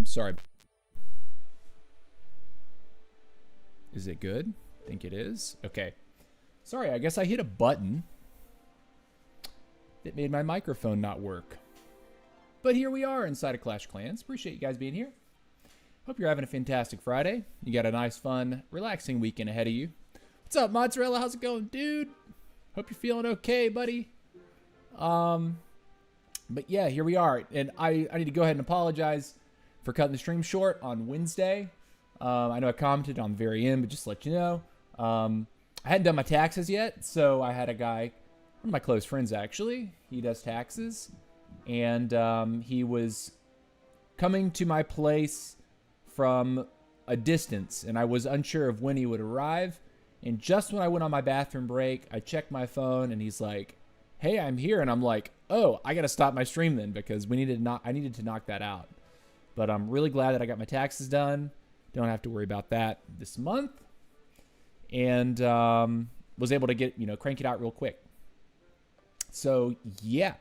Sorry. Is it good? I think it is. Okay. Sorry, I guess I hit a button that made my microphone not work. But here we are inside of Clash Clans. Appreciate you guys being here. Hope you're having a fantastic Friday. You got a nice, fun, relaxing weekend ahead of you. What's up, Mozzarella? How's it going, dude? Hope you're feeling okay, buddy. But yeah, here we are. And I need to go ahead and apologize for cutting the stream short on Wednesday. I know I commented on the very end, but just to let you know, I hadn't done my taxes yet, so I had a guy, one of my close friends actually, he does taxes, and he was coming to my place from a distance, and I was unsure of when he would arrive. And just when I went on my bathroom break, I checked my phone, and he's like, "Hey, I'm here," and I'm like, "Oh, I gotta stop my stream then because I needed to knock that out." But I'm really glad that I got my taxes done. Don't have to worry about that this month, and was able to get crank it out real quick. So yeah,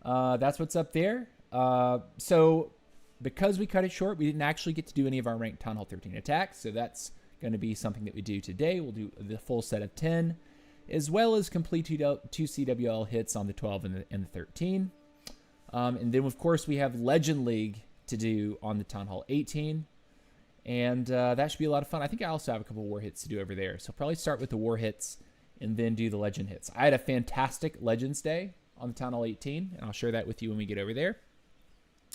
that's what's up there. So because we cut it short, we didn't actually get to do any of our ranked Town Hall 13 attacks. So that's going to be something that we do today. We'll do the full set of 10, as well as complete two CWL hits on the 12 and the 13. And then, of course, we have Legend League to do on the Town Hall 18. And that should be a lot of fun. I think I also have a couple war hits to do over there. So probably start with the war hits and then do the legend hits. I had a fantastic Legends Day on the Town Hall 18, and I'll share that with you when we get over there.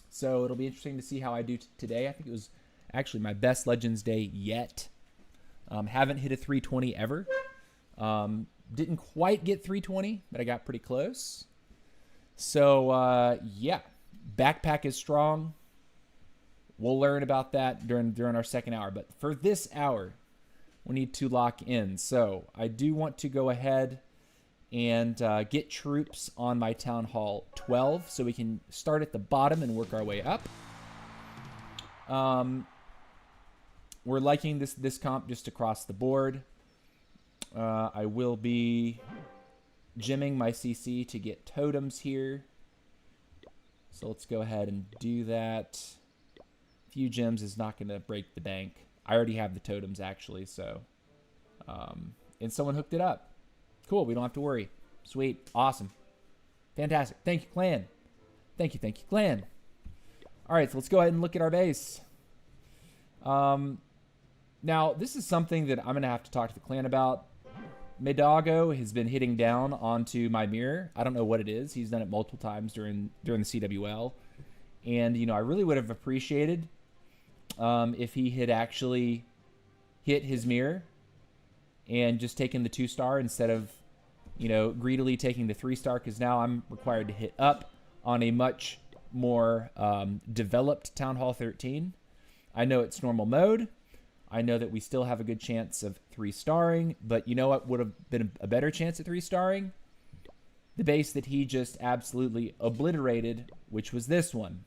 So it'll be interesting to see how I do today. I think it was actually my best Legends Day yet. Haven't hit a 320 ever. Didn't quite get 320, but I got pretty close. So yeah, backpack is strong. We'll learn about that during our second hour. But for this hour, we need to lock in. So I do want to go ahead and get troops on my Town Hall 12 so we can start at the bottom and work our way up. We're liking this comp just across the board. I will be gymming my CC to get totems here. So let's go ahead and do that. A few gems is not going to break the bank. I already have the totems actually, so. And someone hooked it up. Cool, we don't have to worry. Sweet, awesome. Fantastic. Thank you, clan. Thank you, clan. All right, so let's go ahead and look at our base. Now, this is something that I'm going to have to talk to the clan about. Midago has been hitting down onto my mirror. I don't know what it is. He's done it multiple times during the CWL. And, I really would have appreciated if he had actually hit his mirror and just taken the 2-star instead of, greedily taking the 3-star, because now I'm required to hit up on a much more developed Town Hall 13. I know it's normal mode. I know that we still have a good chance of 3-starring, but you know what would have been a better chance at 3-starring? The base that he just absolutely obliterated, which was this one.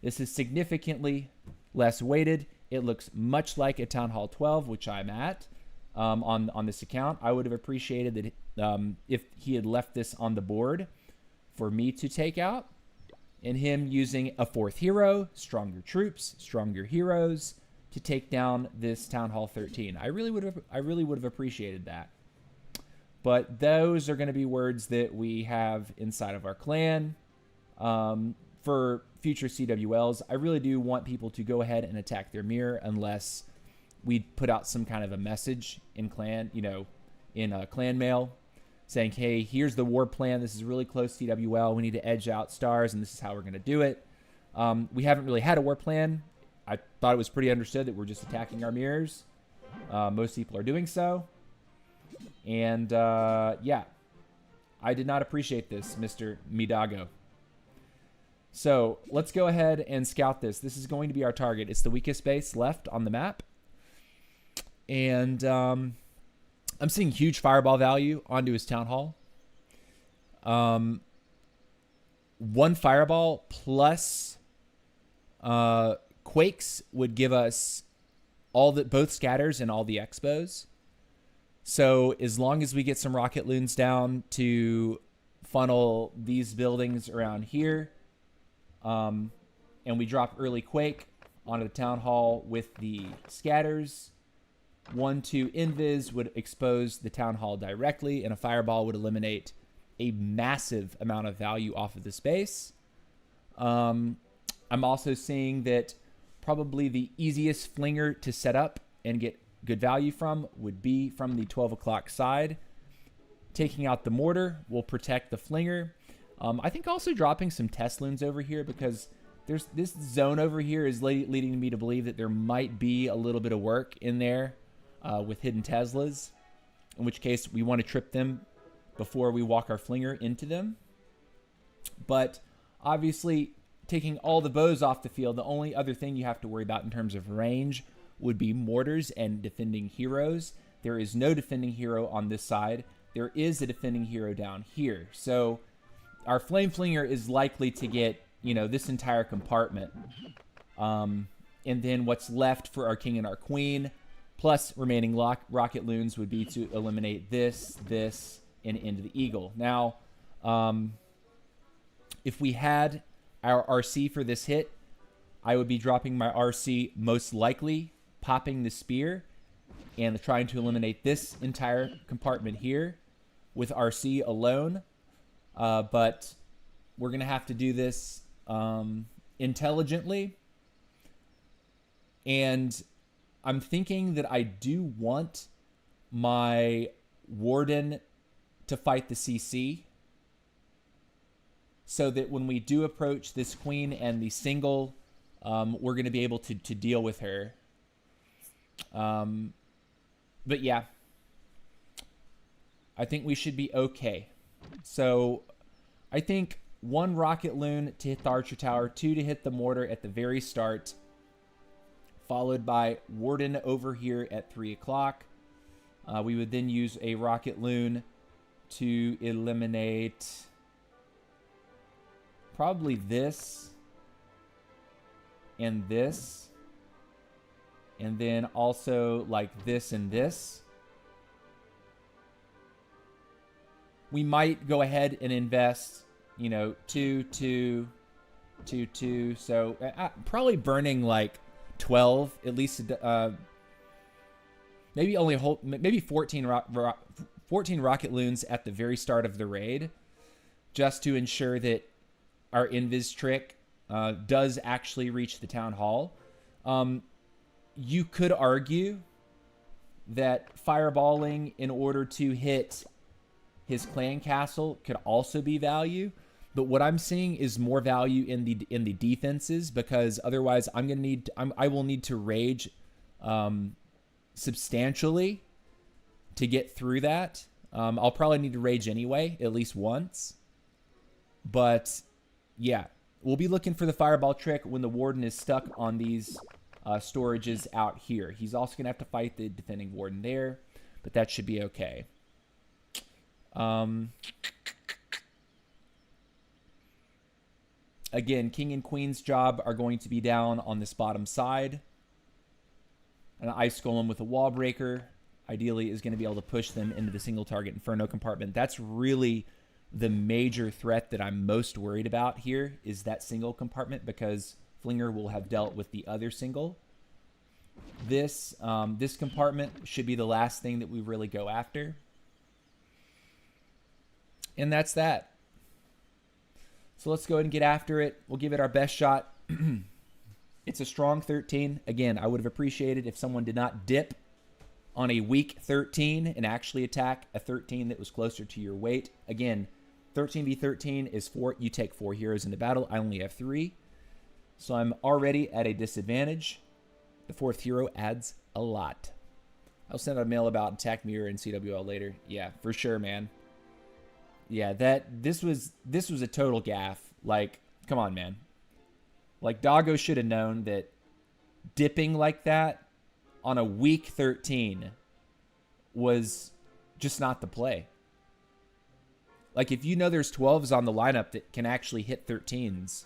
This is significantly less weighted. It looks much like a Town Hall 12, which I'm at on this account. I would have appreciated that if he had left this on the board for me to take out, and him using a 4th hero, stronger troops, stronger heroes, to take down this Town Hall 13. I really would have appreciated that. But those are going to be words that we have inside of our clan. For future CWLs, I really do want people to go ahead and attack their mirror unless we put out some kind of a message in clan, in clan mail saying, hey, here's the war plan. This is really close CWL. We need to edge out stars, and this is how we're going to do it. We haven't really had a war plan. I thought it was pretty understood that we're just attacking our mirrors. Most people are doing so. And, yeah, I did not appreciate this, Mr. Midago. So let's go ahead and scout this. This is going to be our target. It's the weakest base left on the map. And I'm seeing huge fireball value onto his Town Hall. 1 fireball plus quakes would give us both scatters and all the expos. So as long as we get some rocket loons down to funnel these buildings around here, and we drop early Quake onto the Town Hall with the scatters. 1-2 Invis would expose the Town Hall directly, and a Fireball would eliminate a massive amount of value off of the space. I'm also seeing that probably the easiest flinger to set up and get good value from would be from the 12 o'clock side. Taking out the mortar will protect the flinger. I think also dropping some Tesloons over here, because there's this zone over here is leading me to believe that there might be a little bit of work in there with hidden Teslas, in which case we want to trip them before we walk our flinger into them. But obviously, taking all the bows off the field, the only other thing you have to worry about in terms of range would be mortars and defending heroes. There is no defending hero on this side. There is a defending hero down here. So our flame flinger is likely to get, you know, this entire compartment. And then what's left for our king and our queen, plus remaining rocket loons, would be to eliminate this, and into the eagle. Now, if we had our RC for this hit, I would be dropping my RC, most likely popping the spear and trying to eliminate this entire compartment here with RC alone. But we're going to have to do this intelligently. And I'm thinking that I do want my Warden to fight the CC, so that when we do approach this queen and the single, we're going to be able to deal with her. But yeah, I think we should be okay. So I think 1 rocket loon to hit the archer tower, 2 to hit the mortar at the very start, followed by Warden over here at 3 o'clock. We would then use a rocket loon to eliminate probably this and this, and then also like this and this. We might go ahead and invest, you know, 2, 2, 2, 2. So probably burning like 12, at least, maybe 14 rocket loons at the very start of the raid, just to ensure that our invis trick does actually reach the town hall. You could argue that fireballing in order to hit his clan castle could also be value, but what I'm seeing is more value in the defenses, because otherwise I will need to rage substantially to get through that. I'll probably need to rage anyway, at least once. But yeah, we'll be looking for the fireball trick when the warden is stuck on these storages out here. He's also gonna have to fight the defending warden there, but that should be okay. Again, king and queen's job are going to be down on this bottom side. An ice golem with a wall breaker ideally is going to be able to push them into the single target inferno compartment. That's really the major threat that I'm most worried about here, is that single compartment, because Flinger will have dealt with the other single. This compartment should be the last thing that we really go after. And that's that. So let's go ahead and get after it. We'll give it our best shot. It's a strong 13. Again, I would have appreciated if someone did not dip on a weak 13 and actually attack a 13 that was closer to your weight. Again, 13v13 is 4. You take 4 heroes into battle. I only have 3. So I'm already at a disadvantage. The 4th hero adds a lot. I'll send out a mail about attack mirror and CWL later. Yeah, for sure, man. Yeah, this was a total gaff. Like, come on, man. Like, Doggo should have known that dipping like that on a weak 13 was just not the play. Like, if you know there's 12s on the lineup that can actually hit 13s,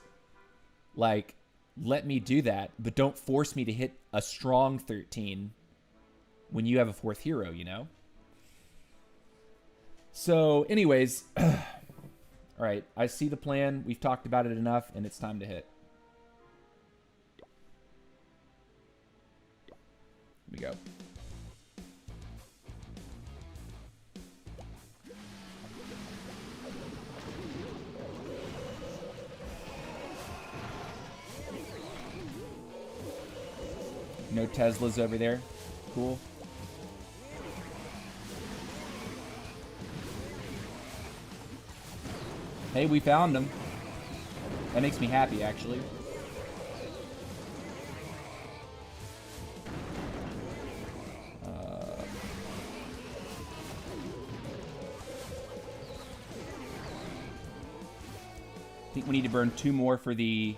like, let me do that, but don't force me to hit a strong 13 when you have a 4th hero, you know? So, anyways, all right, I see the plan. We've talked about it enough, and it's time to hit. you go. No Teslas over there. Cool. Hey, we found them. That makes me happy, actually. I think we need to burn 2 more for the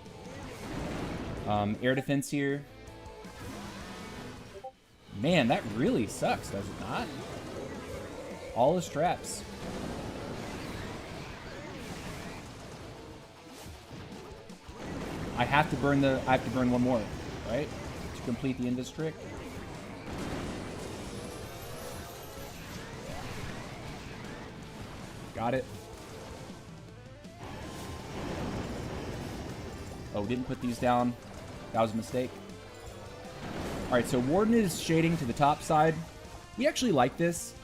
air defense here. Man, that really sucks, does it not? All his traps. I have to burn 1 more, right? To complete the end trick. Got it. Oh, didn't put these down. That was a mistake. All right, so Warden is shading to the top side. We actually like this.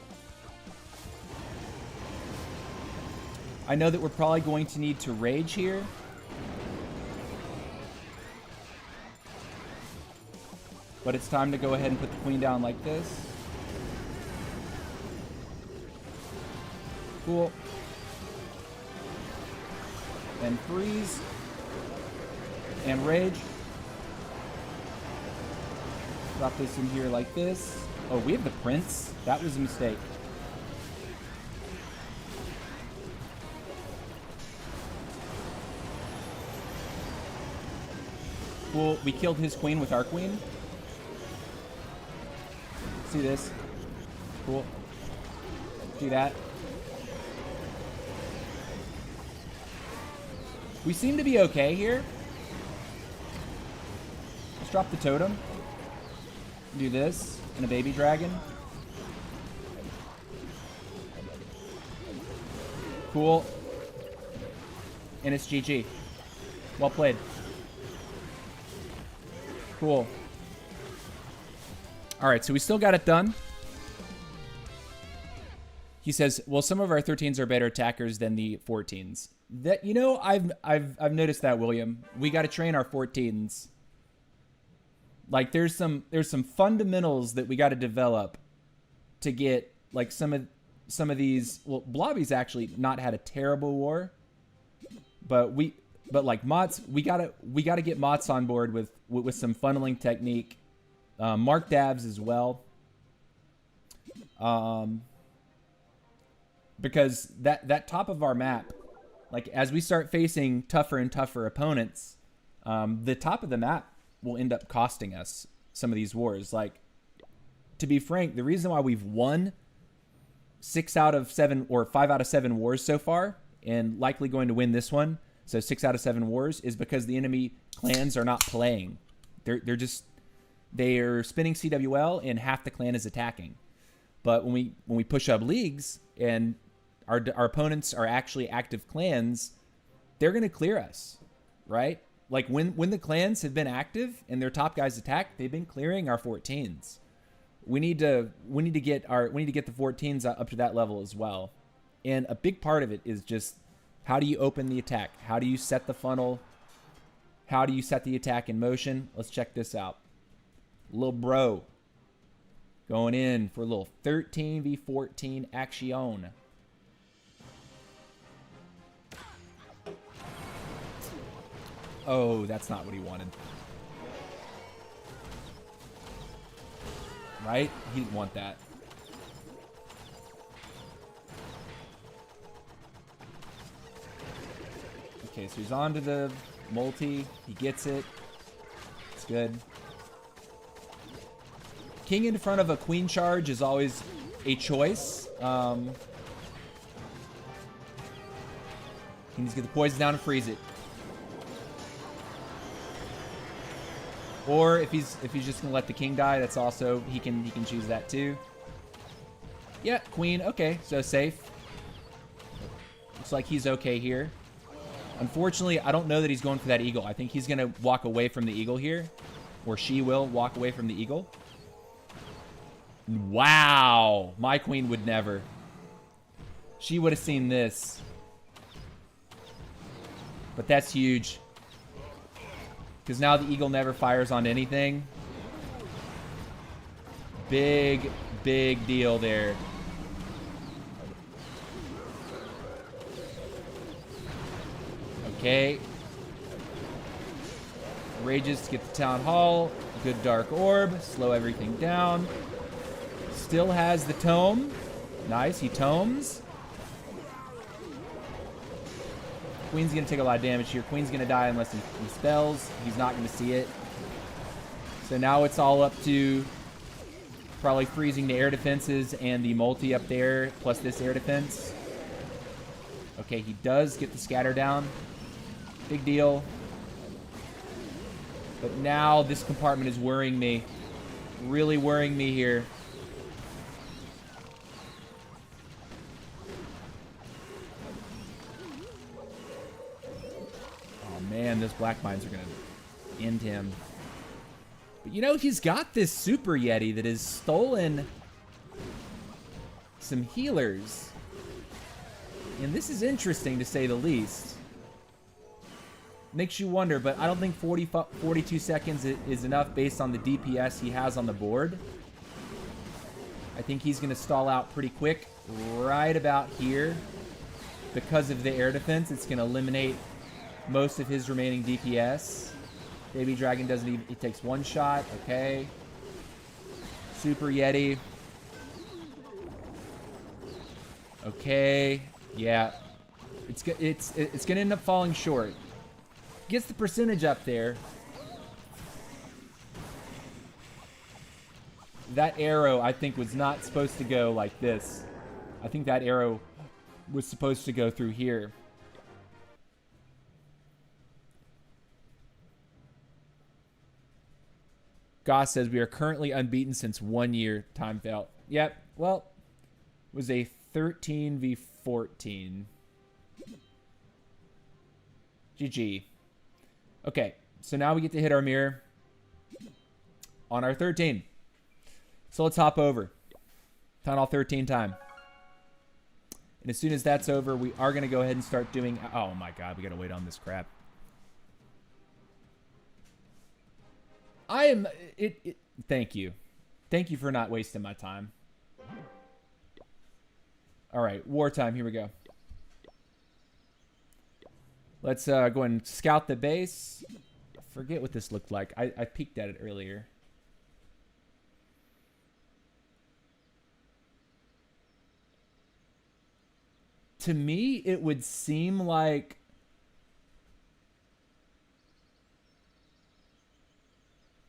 I know that we're probably going to need to rage here. But it's time to go ahead and put the queen down like this. Cool. And freeze. And rage. Drop this in here like this. Oh, we have the prince. That was a mistake. Cool. We killed his queen with our queen. See this? Cool. Do that. We seem to be okay here. Let's drop the totem. Do this and a baby dragon. Cool. And it's GG. Well played. Cool. All right, so we still got it done. He says, "Well, some of our 13s are better attackers than the 14s." That, you know, I've noticed that, William. We got to train our 14s. Like there's some fundamentals that we got to develop to get like some of these. Well, Blobby's actually not had a terrible war, but like Mott's, we gotta get Mott's on board with some funneling technique. Mark Davs as well, because that top of our map, like as we start facing tougher and tougher opponents, the top of the map will end up costing us some of these wars. Like, to be frank, the reason why we've won 6 out of 7 or 5 out of 7 wars so far, and likely going to win this one, so 6 out of 7 wars, is because the enemy clans are not playing. They're spinning CWL and half the clan is attacking. But when we push up leagues and our opponents are actually active clans, they're going to clear us, right? Like when the clans have been active and their top guys attack, they've been clearing our 14s. We need to get the 14s up to that level as well. And a big part of it is just, how do you open the attack? How do you set the funnel? How do you set the attack in motion? Let's check this out. Little bro going in for a little 13v14 action. Oh, that's not what he wanted. Right? He didn't want that. Okay, so he's on to the multi. He gets it. It's good. King in front of a queen charge is always a choice. He needs to get the poison down and freeze it. Or if he's just gonna let the king die, that's also, he can choose that too. Yeah, queen, okay, so safe. Looks like he's okay here. Unfortunately, I don't know that he's going for that eagle. I think he's gonna walk away from the eagle here, or she will walk away from the eagle. Wow. My queen would never. She would have seen this. But that's huge. Because now the eagle never fires on anything. Big, big deal there. Okay. Rages to get the town hall. Good dark orb. Slow everything down. Still has the tome. Nice. He tomes. Queen's going to take a lot of damage here. Queen's going to die unless he spells. He's not going to see it. So now it's all up to probably freezing the air defenses and the multi up there, plus this air defense. Okay, he does get the scatter down. Big deal. But now this compartment is worrying me. Really worrying me here. Oh man, those black mines are going to end him. But you know, he's got this Super Yeti that has stolen some healers. And this is interesting to say the least. Makes you wonder, but I don't think 42 seconds is enough based on the DPS he has on the board. I think he's going to stall out pretty quick right about here. Because of the air defense, it's going to eliminate most of his remaining DPS. Baby Dragon doesn't even... He takes one shot. Okay. Super Yeti. Okay. Yeah. It's going to end up falling short. Gets the percentage up there. That arrow, I think, was not supposed to go like this. I think that arrow was supposed to go through here. Goss says we are currently unbeaten since 1 year. Time failed. Yep. Well, it was a 13v14. GG. Okay, so now we get to hit our mirror on our 13. So let's hop over. Town Hall 13 time. And as soon as that's over, we are going to go ahead and start doing... Oh my god, we got to wait on this crap. I am... Thank you. Thank you for not wasting my time. Alright, wartime. Here we go. Let's go and scout the base. Forget what this looked like. I peeked at it earlier. To me, it would seem like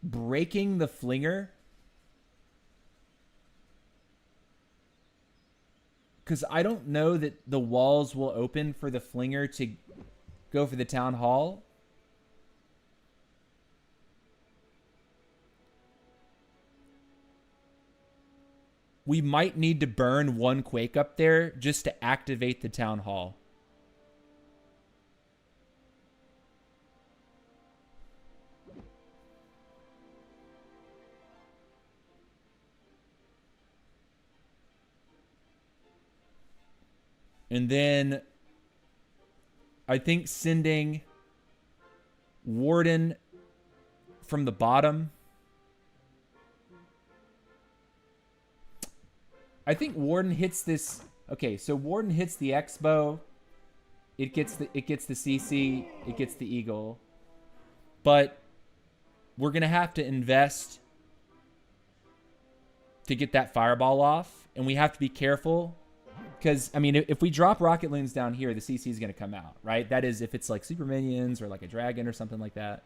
breaking the flinger. Because I don't know that the walls will open for the flinger to go for the town hall. We might need to burn one Quake up there just to activate the town hall. And then I think sending Warden from the bottom. I think Warden hits this. Okay, so Warden hits the X-Bow. It gets the CC. It gets the Eagle. But we're gonna have to invest to get that fireball off, and we have to be careful. Because, I mean, if we drop rocket loons down here, the CC is going to come out, right? That is if it's like super minions or like a dragon or something like that.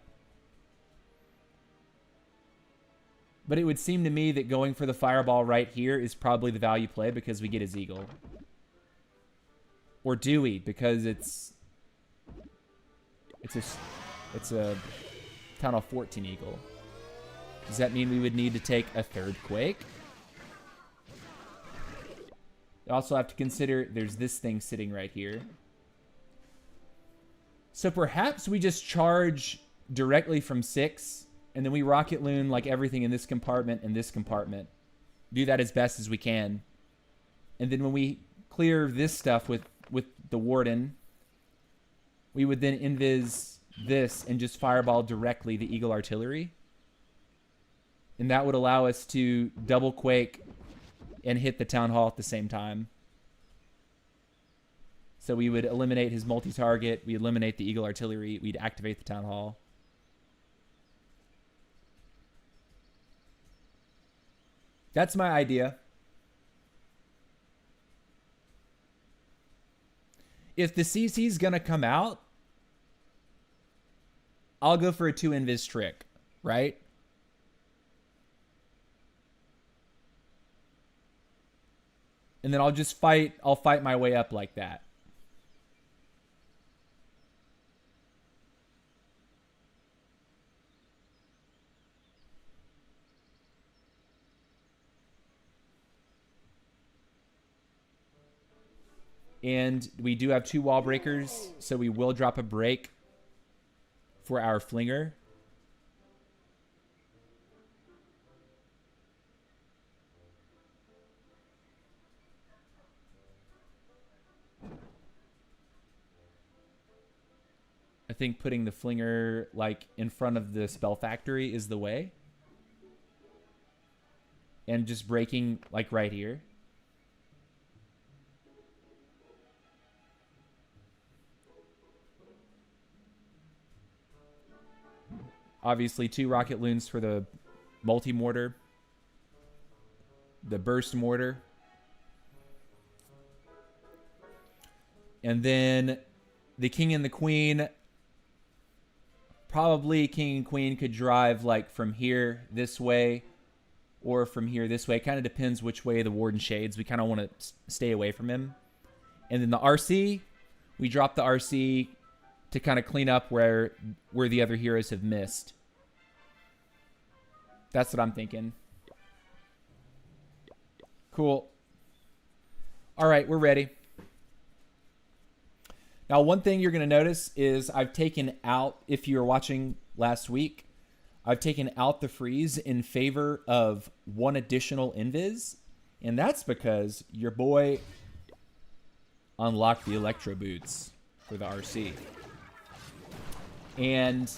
But it would seem to me that going for the fireball right here is probably the value play because we get his eagle. Or do we? Because it's a Town Hall 14 eagle. Does that mean we would need to take a third Quake? You also have to consider there's this thing sitting right here. So perhaps we just charge directly from 6, and then we rocket loon like everything in this compartment and this compartment. do that as best as we can. And then when we clear this stuff with the Warden, we would then invis this and just fireball directly the Eagle Artillery. And that would allow us to double Quake and hit the Town Hall at the same time. So we would eliminate his multi-target, we eliminate the Eagle Artillery, we'd activate the Town Hall. That's my idea. If the CC's gonna come out, I'll go for a 2 invis trick, right? And then I'll fight my way up like that. And we do have 2 wall breakers, so we will drop a break for our flinger. I think putting the flinger like in front of the spell factory is the way. And just breaking like right here. Obviously 2 rocket loons for the multi-mortar. The burst mortar. And then the king and the queen. Probably king and queen could drive like from here this way or from here this way. It kind of depends which way the warden shades. We kind of want to stay away from him. And then the RC, we drop the RC to kind of clean up where the other heroes have missed. That's what I'm thinking. Cool. All right, we're ready. Now, one thing you're going to notice is I've taken out, if you were watching last week, I've taken out the freeze in favor of 1 additional invis. And that's because your boy unlocked the Electro Boots for the RC. And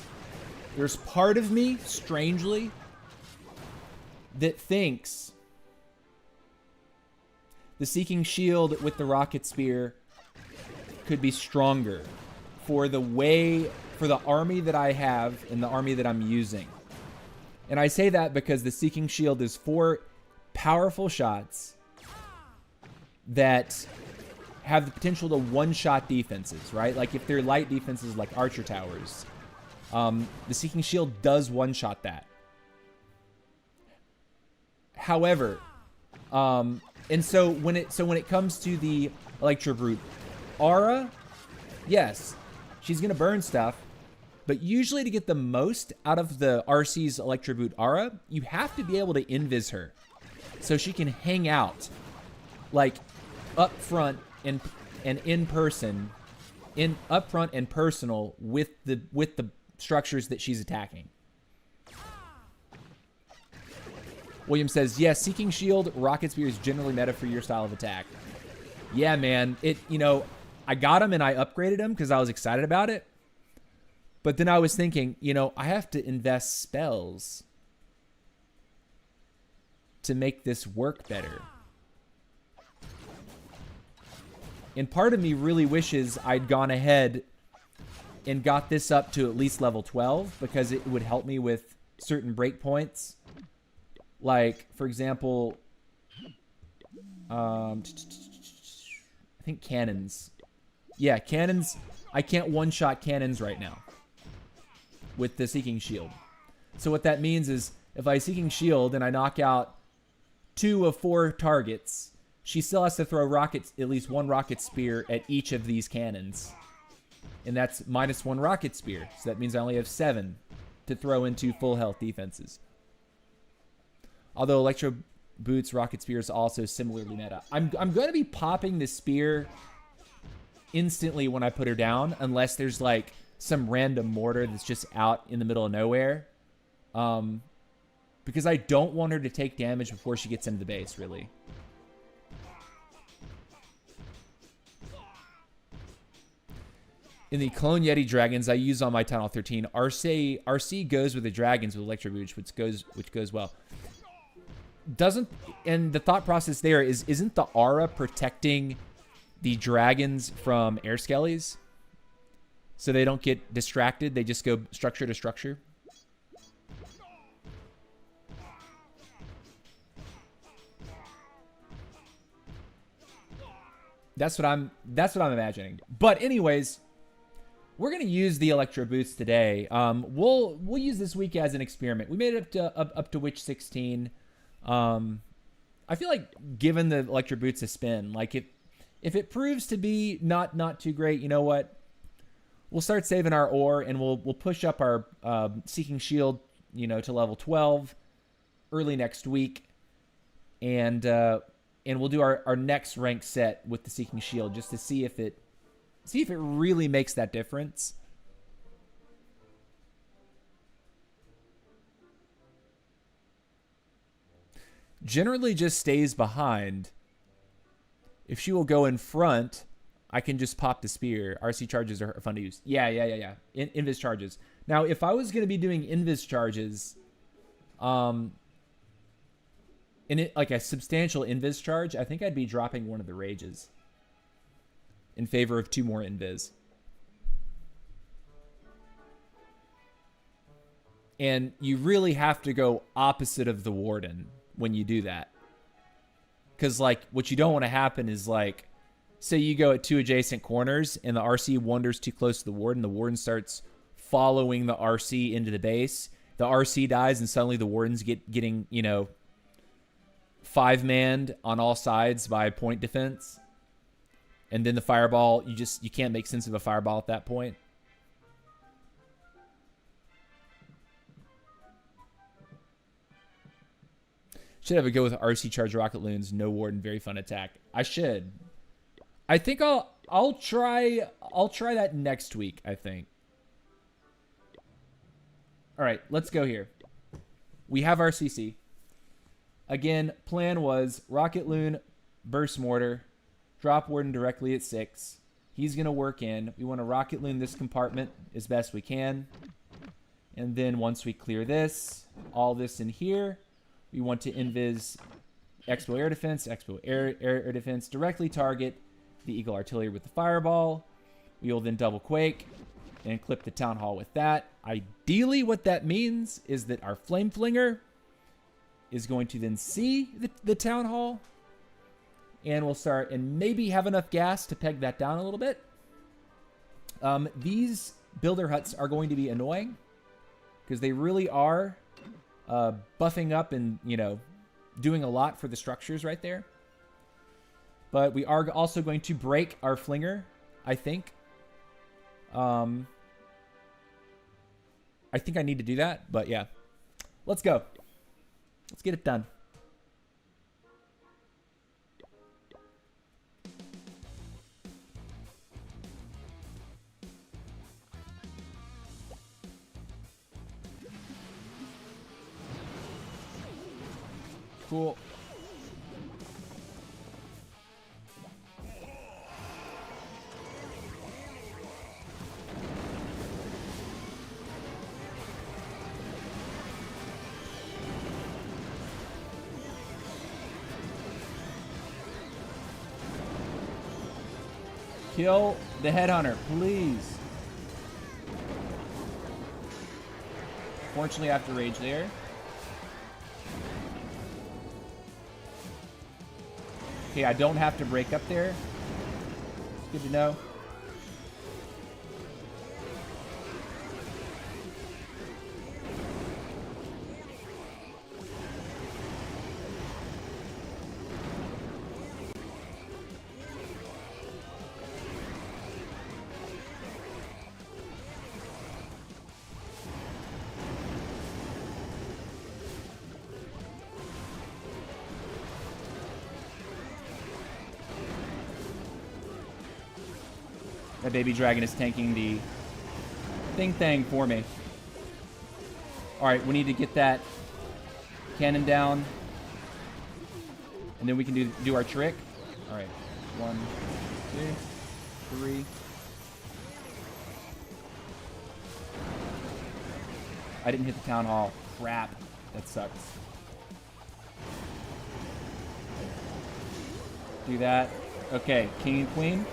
there's part of me, strangely, that thinks the Seeking Shield with the Rocket Spear could be stronger for the army that I have and the army that I'm using. And I say that because the Seeking Shield is 4 powerful shots that have the potential to one-shot defenses, right? Like if they're light defenses like Archer Towers, the Seeking Shield does one-shot that. However, and so when it comes to the Electro Brute aura, yes, she's gonna burn stuff, but usually to get the most out of the RC's Electro Brute aura, you have to be able to invis her, so she can hang out, like up front and in person, up front and personal with the structures that she's attacking. William says, yes, Seeking Shield, Rocket Spear is generally meta for your style of attack. Yeah, man. I got him and I upgraded him because I was excited about it. But then I was thinking, I have to invest spells to make this work better. And part of me really wishes I'd gone ahead and got this up to at least level 12 because it would help me with certain breakpoints. Like, for example, I think cannons. Yeah, cannons. I can't one-shot cannons right now with the Seeking Shield. So what that means is if I Seeking Shield and I knock out 2 of 4 targets, she still has to throw at least 1 rocket spear at each of these cannons. And that's -1 rocket spear. So that means I only have 7 to throw into full health defenses. Although Electro Boots Rocket Spear is also similarly meta. I'm going to be popping the spear instantly when I put her down, unless there's like some random mortar that's just out in the middle of nowhere. I because I don't want her to take damage before she gets into the base, really. In the Clone Yeti dragons I use on my Town Hall 13, RC goes with the dragons with Electro Boost, which goes well. And the thought process there isn't the aura protecting the dragons from air skellies, so they don't get distracted? They just go structure to structure. That's what I'm imagining. But anyways, we're gonna use the Electro Boost today. We'll use this week as an experiment. We made it up to Witch 16. I feel like giving the Electro Boots a spin. Like if it proves to be not too great, you know what? We'll start saving our ore and we'll push up our Seeking Shield, you know, to level 12 early next week, and we'll do our next rank set with the Seeking Shield just to see if it really makes that difference. Generally just stays behind. If she will go in front, I can just pop the spear. RC charges are fun to use. Yeah. Invis charges. Now, if I was going to be doing invis charges, like a substantial invis charge, I think I'd be dropping one of the rages in favor of 2 more invis. And you really have to go opposite of the warden when you do that. Because, like, what you don't want to happen is, like, say you go at 2 adjacent corners and the RC wanders too close to the warden starts following the RC into the base. The RC dies and suddenly the wardens getting, you know, 5-manned on all sides by point defense. And then the fireball, you can't make sense of a fireball at that point. Should have a go with RC charge rocket loons. No warden, very fun attack. I should. I think I'll try that next week, I think. All right, let's go here. We have our CC. Again, plan was rocket loon, burst mortar, drop warden directly at 6. He's going to work in. We want to rocket loon this compartment as best we can. And then once we clear this, all this in here, we want to invis Expo Air Defense, Expo Air Defense, directly target the Eagle Artillery with the Fireball. We will then double Quake and clip the Town Hall with that. Ideally, what that means is that our Flame Flinger is going to then see the Town Hall, and we'll start and maybe have enough gas to peg that down a little bit. These builder huts are going to be annoying because they really are buffing up and, you know, doing a lot for the structures right there. But we are also going to break our Flinger, I think. I think I need to do that, but yeah. Let's go. Let's get it done. Cool. Kill the headhunter, please. Fortunately, I have to rage there. Okay, I don't have to break up there. It's good to know. That baby dragon is tanking the thing for me. All right, we need to get that Cannon down. And then we can do our trick. All right. 1, 2, 3. I didn't hit the town hall. Crap. That sucks. Do that. Okay. King and queen.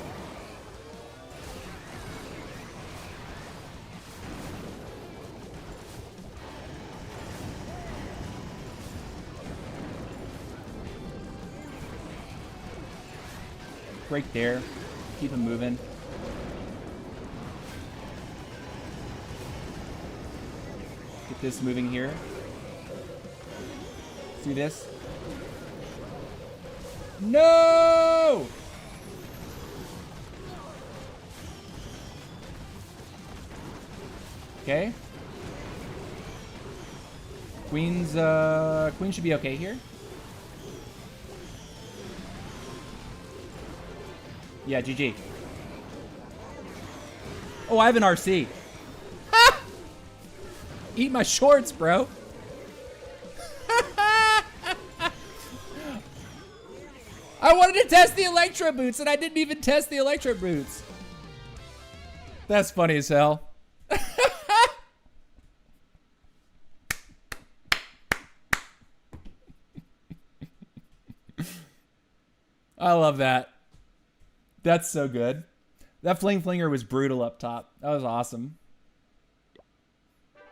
Break there. Keep him moving. Get this moving here. See this? No! Okay. Queen should be okay here. Yeah, GG. Oh, I have an RC. Ha! Eat my shorts, bro. I wanted to test the Electro boots, and I didn't even test the Electro boots. That's funny as hell. I love that. That's so good. That fling flinger was brutal up top. That was awesome.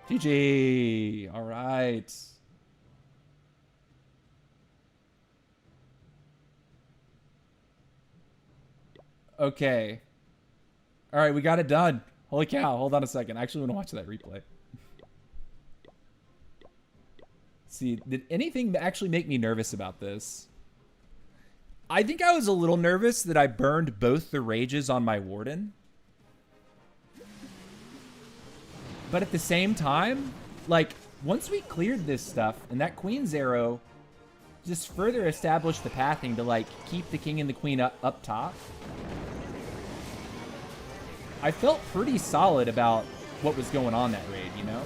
GG. All right. Okay. All right, we got it done. Holy cow. Hold on a second. I actually want to watch that replay. See, did anything actually make me nervous about this? I think I was a little nervous that I burned both the rages on my warden. But at the same time, like, once we cleared this stuff, and that queen's arrow just further established the pathing to, like, keep the king and the queen up top. I felt pretty solid about what was going on that raid, you know?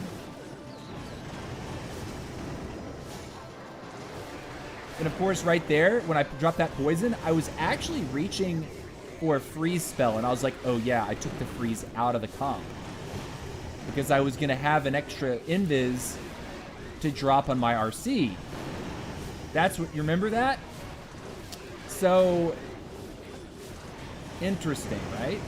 And of course, right there, when I dropped that poison, I was actually reaching for a freeze spell. And I was like, oh yeah, I took the freeze out of the comp. Because I was going to have an extra invis to drop on my RC. That's what, you remember that? So, interesting, right?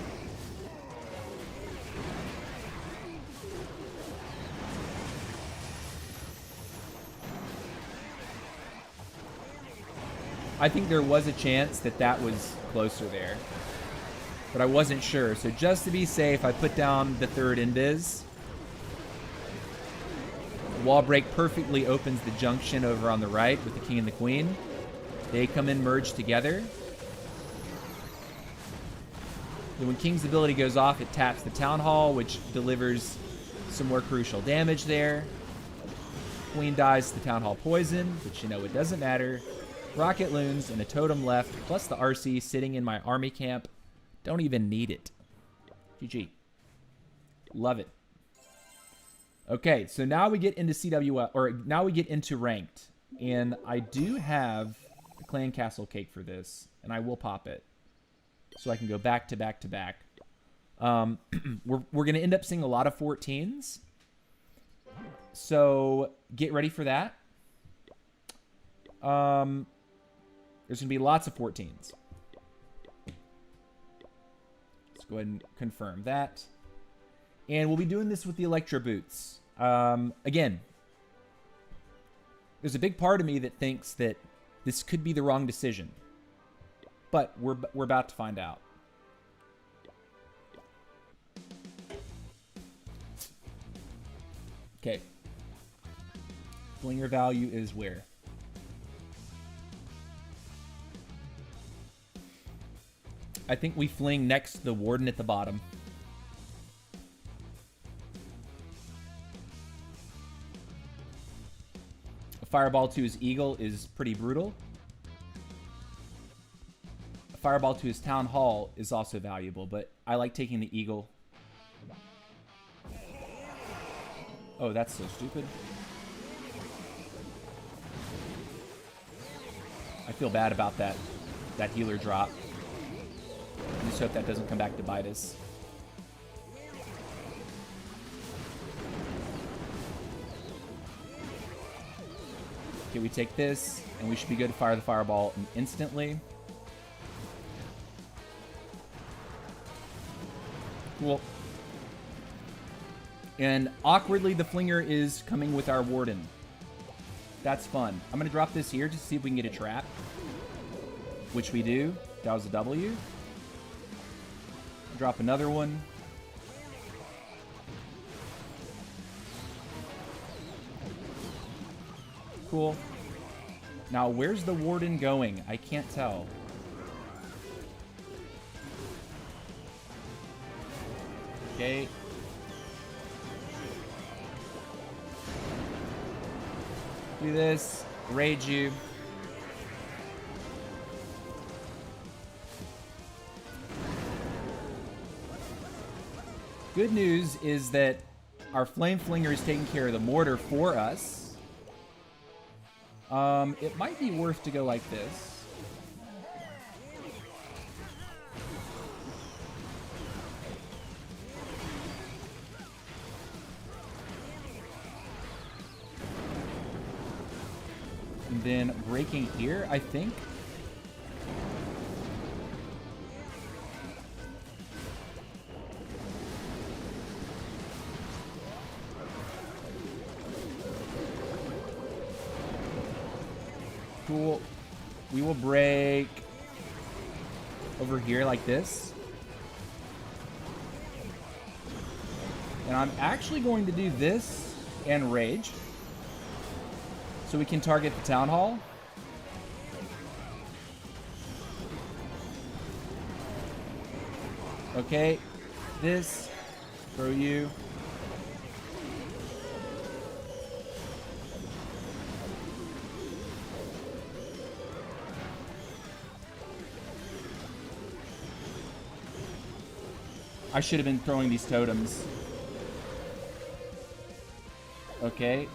I think there was a chance that that was closer there. But I wasn't sure. So just to be safe, I put down the third invis. Wall break perfectly opens the junction over on the right with the king and the queen. They come in, merge together. Then when king's ability goes off, it taps the town hall, which delivers some more crucial damage there. Queen dies to the town hall poison, but you know it doesn't matter. Rocket loons and a totem left, plus the RC sitting in my army camp. Don't even need it. GG. Love it. Okay, so now we get into CWL, or now we get into ranked. And I do have a clan castle cake for this, and I will pop it. So I can go back to back to back. We're going to end up seeing a lot of 14s. So get ready for that. There's going to be lots of 14s. Let's go ahead and confirm that. And we'll be doing this with the Electro boots. Again, there's a big part of me that thinks that this could be the wrong decision. But we're about to find out. Okay. Flinger value is where? I think we fling next to the warden at the bottom. A fireball to his eagle is pretty brutal. A fireball to his town hall is also valuable, but I like taking the eagle. Oh, that's so stupid. I feel bad about that healer drop. I just hope that doesn't come back to bite us. Okay, we take this, and we should be good to fire the fireball instantly. Cool. And awkwardly, the Flinger is coming with our Warden. That's fun. I'm going to drop this here just to see if we can get a trap. Which we do. That was a W. Drop another one. Cool. Now, where's the Warden going? I can't tell. Okay. Do this. Rage you. Good news is that our Flame Flinger is taking care of the mortar for us. It might be worth to go like this. And then breaking here, I think. Cool. We will break over here like this. And I'm actually going to do this and rage. So we can target the town hall. Okay. This. Throw you. I should have been throwing these totems. Okay.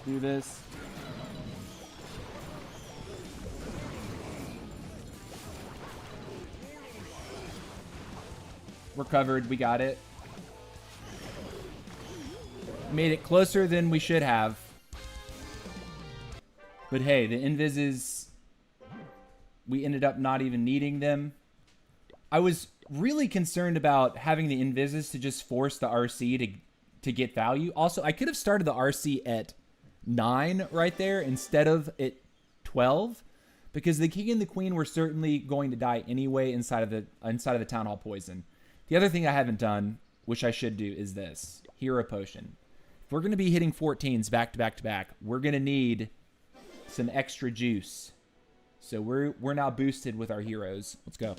Do this. We're covered. We got it. Made it closer than we should have. But hey, the invises, we ended up not even needing them. I was really concerned about having the invises to just force the RC to get value. Also, I could have started the RC at 9 right there instead of at 12, because the king and the queen were certainly going to die anyway inside of the town hall poison. The other thing I haven't done, which I should do, is this hero potion. If we're going to be hitting 14s back to back to back, we're going to need some extra juice. So we're now boosted with our heroes. Let's go.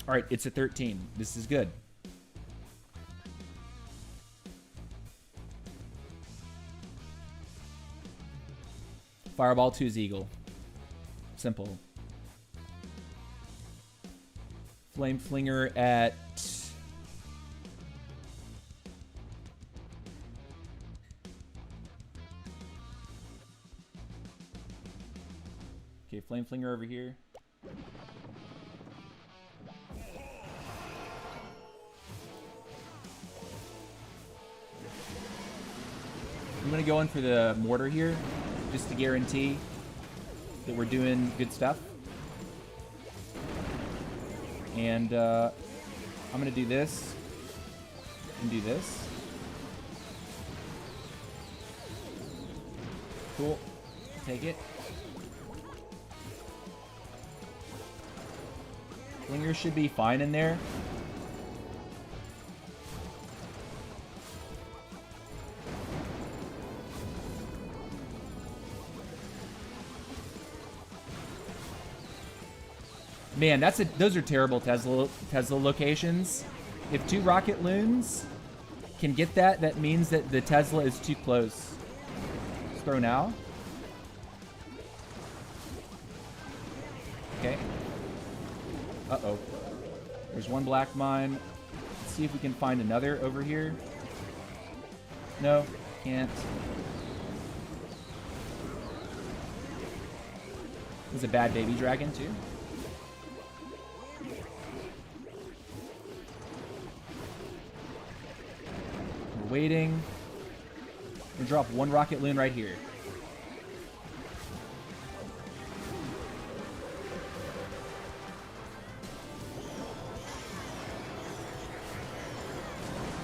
All right, it's a 13. This is good. Fireball 2's Eagle. Simple. Flame Flinger at... Okay, Flame Flinger over here. I'm going to go in for the mortar here, just to guarantee that we're doing good stuff. And I'm going to do this and do this. Cool. Take it. Flinger should be fine in there. Man, those are terrible Tesla locations. If 2 rocket loons can get that, that means that the Tesla is too close. Let's throw now. Okay. Uh-oh. There's one black mine. Let's see if we can find another over here. No, can't. There's a bad baby dragon, too. We're waiting. We'll drop one rocket loon right here.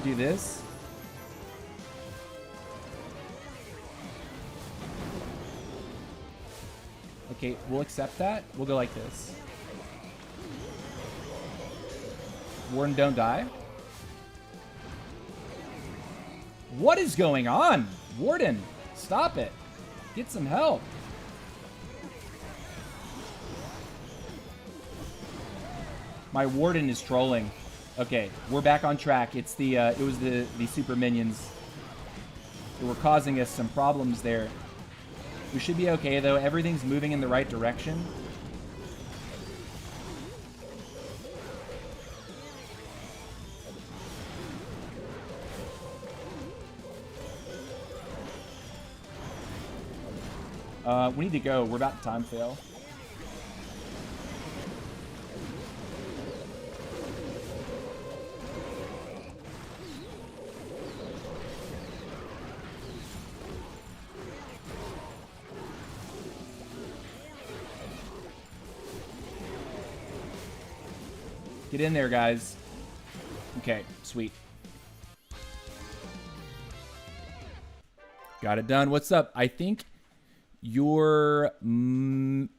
Do this. Okay, we'll accept that. We'll go like this. Warden, don't die. What is going on? Warden, stop it. Get some help. My Warden is trolling. Okay, we're back on track. It's the it was the super minions that were causing us some problems there. We should be okay though. Everything's moving in the right direction. We need to go. We're about to time fail. Get in there, guys. Okay, sweet. Got it done. What's up? I think you're mid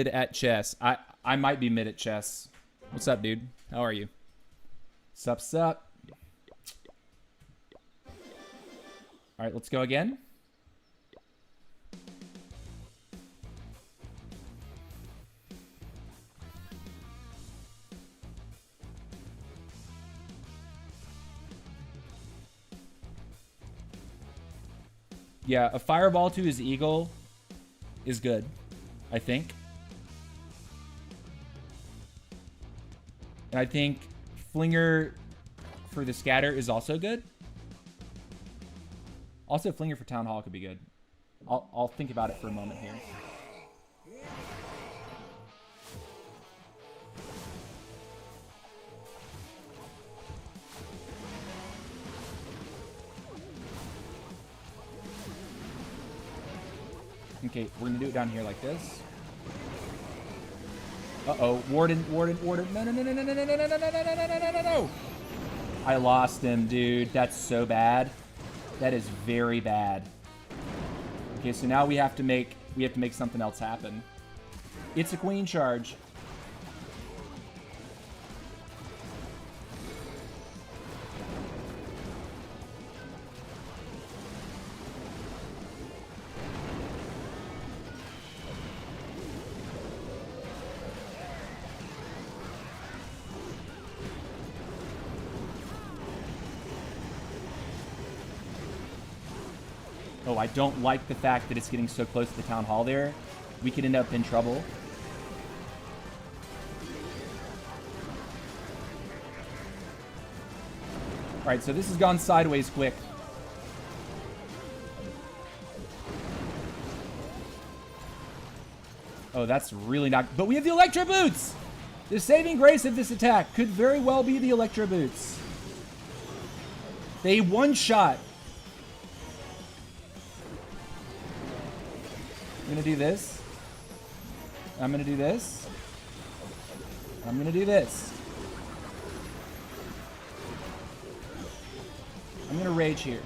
at chess. I might be mid at chess. What's up, dude? How are you? Sup, sup. All right, let's go again. Yeah, a fireball to his eagle is good, I think. And I think Flinger for the scatter is also good. Also, Flinger for Town Hall could be good. I'll think about it for a moment here. Okay, we're gonna do it down here like this. Uh-oh, Warden. No. I lost him, dude. That's so bad. That is very bad. Okay, so now we have to make something else happen. It's a queen charge. Oh, I don't like the fact that it's getting so close to the town hall there. We could end up in trouble. All right, so this has gone sideways quick. Oh, that's really not... But we have the Electro Boots! The saving grace of this attack could very well be the Electro Boots. They one-shot. I'm gonna do this. I'm gonna do this. I'm gonna do this. I'm gonna rage here.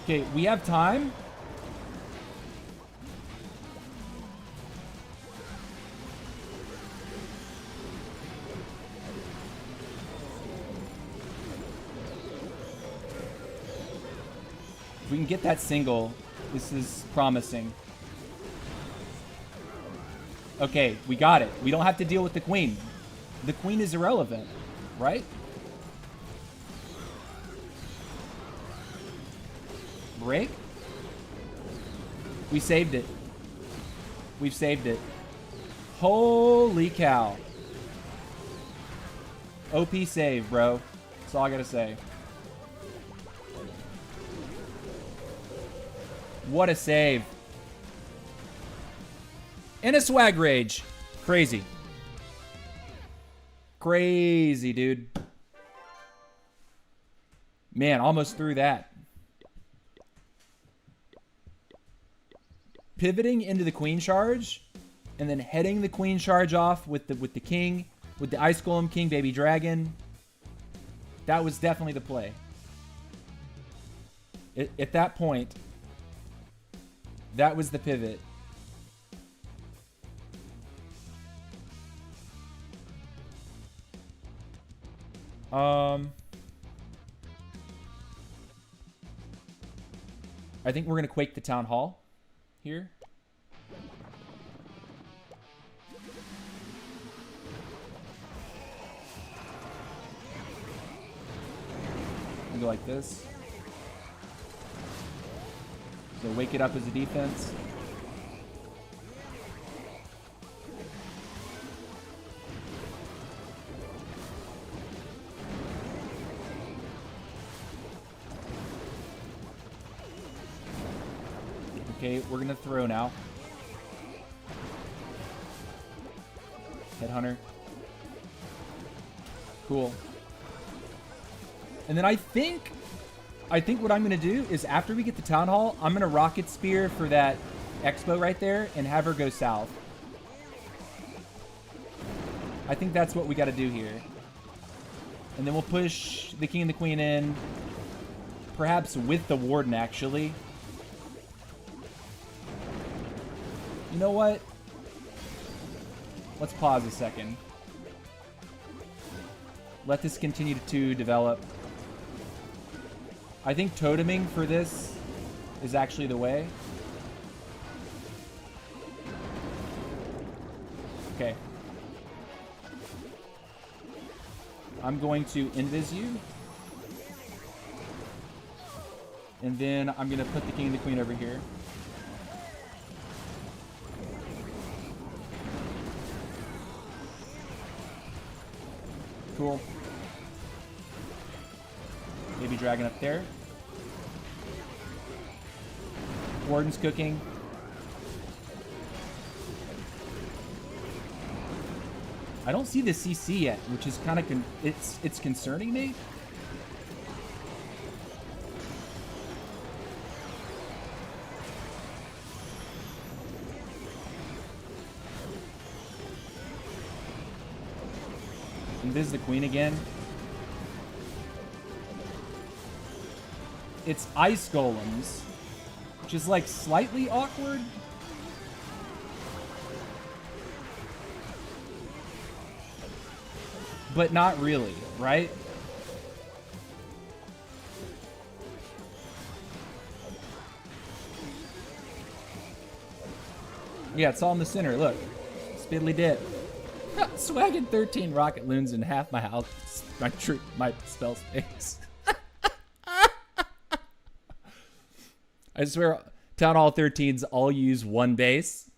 Okay, we have time. If we can get that single, this is promising. Okay, we got it. We don't have to deal with the queen. The queen is irrelevant, right? Break? We saved it. We've saved it. Holy cow. OP save, bro. That's all I gotta say. What a save. And a swag rage. Crazy. Crazy, dude. Man, almost threw that. Pivoting into the queen charge, and then heading the queen charge off with the king, with the ice golem king baby dragon. That was definitely the play. At that point, that was the pivot. I think we're gonna quake the town hall here. Go like this. So wake it up as a defense. Okay, we're gonna throw now. Headhunter. Cool. And then I think what I'm going to do is after we get the town hall, I'm going to rocket spear for that expo right there and have her go south. I think that's what we got to do here. And then we'll push the king and the queen in, perhaps with the warden, actually. You know what? Let's pause a second. Let this continue to develop. I think toteming for this is actually the way. Okay. I'm going to invis you. And then I'm going to put the king and the queen over here. Cool. Baby dragon up there. Warden's cooking. I don't see the CC yet, which is kind of it's concerning me. Invis the queen again. It's ice golems, which is like slightly awkward. But not really, right? Yeah, it's all in the center. Look. Spiddly dip. Swagging 13 rocket loons in half my house. My spell space. I swear, Town Hall 13s all use one base.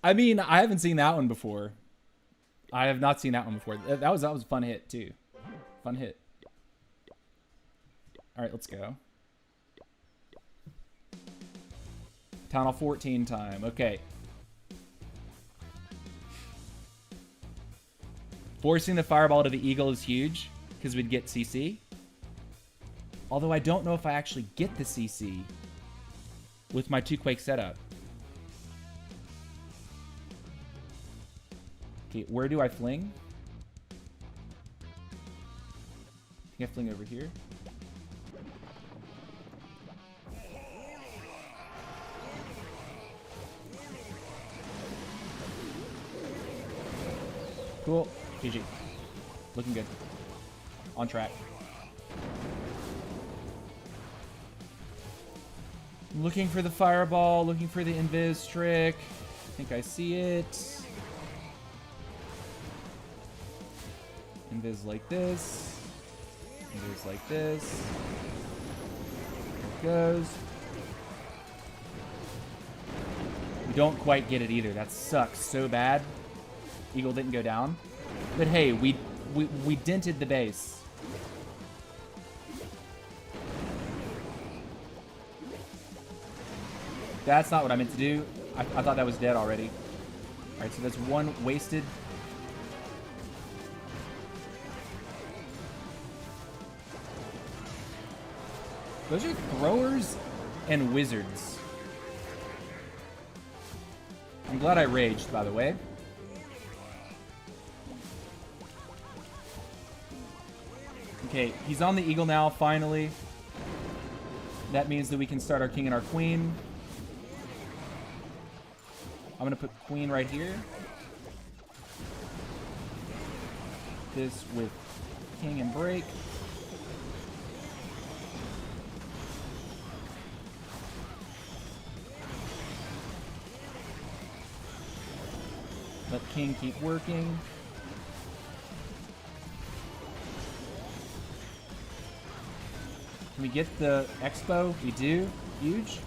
I mean, I haven't seen that one before. I have not seen that one before. That was a fun hit too. Fun hit. All right, let's go. Town Hall 14 time. Okay. Forcing the fireball to the eagle is huge because we'd get CC. Although I don't know if I actually get the CC with my 2 Quake setup. Okay, where do I fling? I think I fling over here. Cool. GG. Looking good. On track. Looking for the fireball, looking for the invis trick. I think I see it. Invis like this. Invis like this. There it goes. We don't quite get it either. That sucks so bad. Eagle didn't go down. But hey, we dented the base. That's not what I meant to do. I thought that was dead already. Alright, so that's one wasted. Those are throwers and wizards. I'm glad I raged, by the way. Okay, he's on the eagle now, finally. That means that we can start our king and our queen. I'm gonna put queen right here. This with king and break. Let king keep working. Can we get the expo? We do. Huge.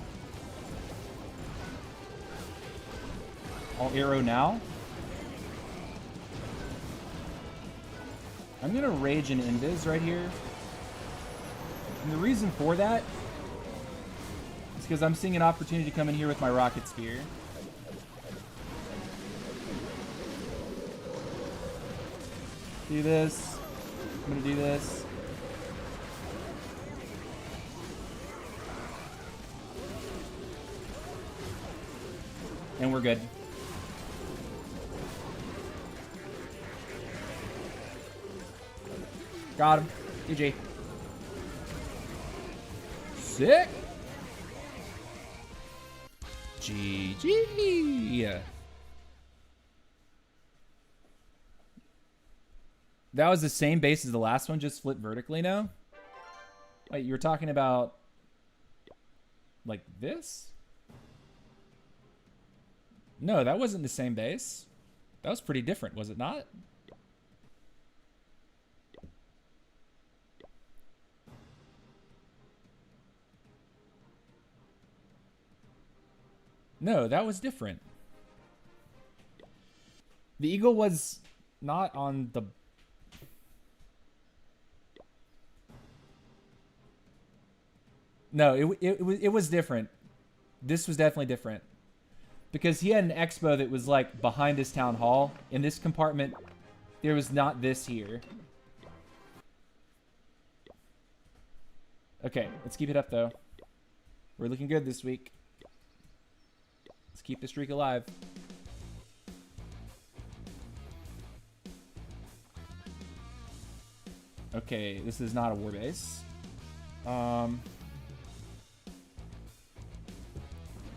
I'll arrow now. I'm gonna rage an invis right here. And the reason for that is because I'm seeing an opportunity to come in here with my rocket spear. Do this. I'm gonna do this. And we're good. Got him. GG. Sick. GG. That was the same base as the last one, just flipped vertically now? Wait, you were talking about like this? No, that wasn't the same base. That was pretty different, was it not? No, that was different. The eagle was not on the... No, it was different. This was definitely different. Because he had an expo that was like behind his town hall. In this compartment, there was not this here. Okay, let's keep it up though. We're looking good this week. Let's keep the streak alive. Okay, this is not a war base.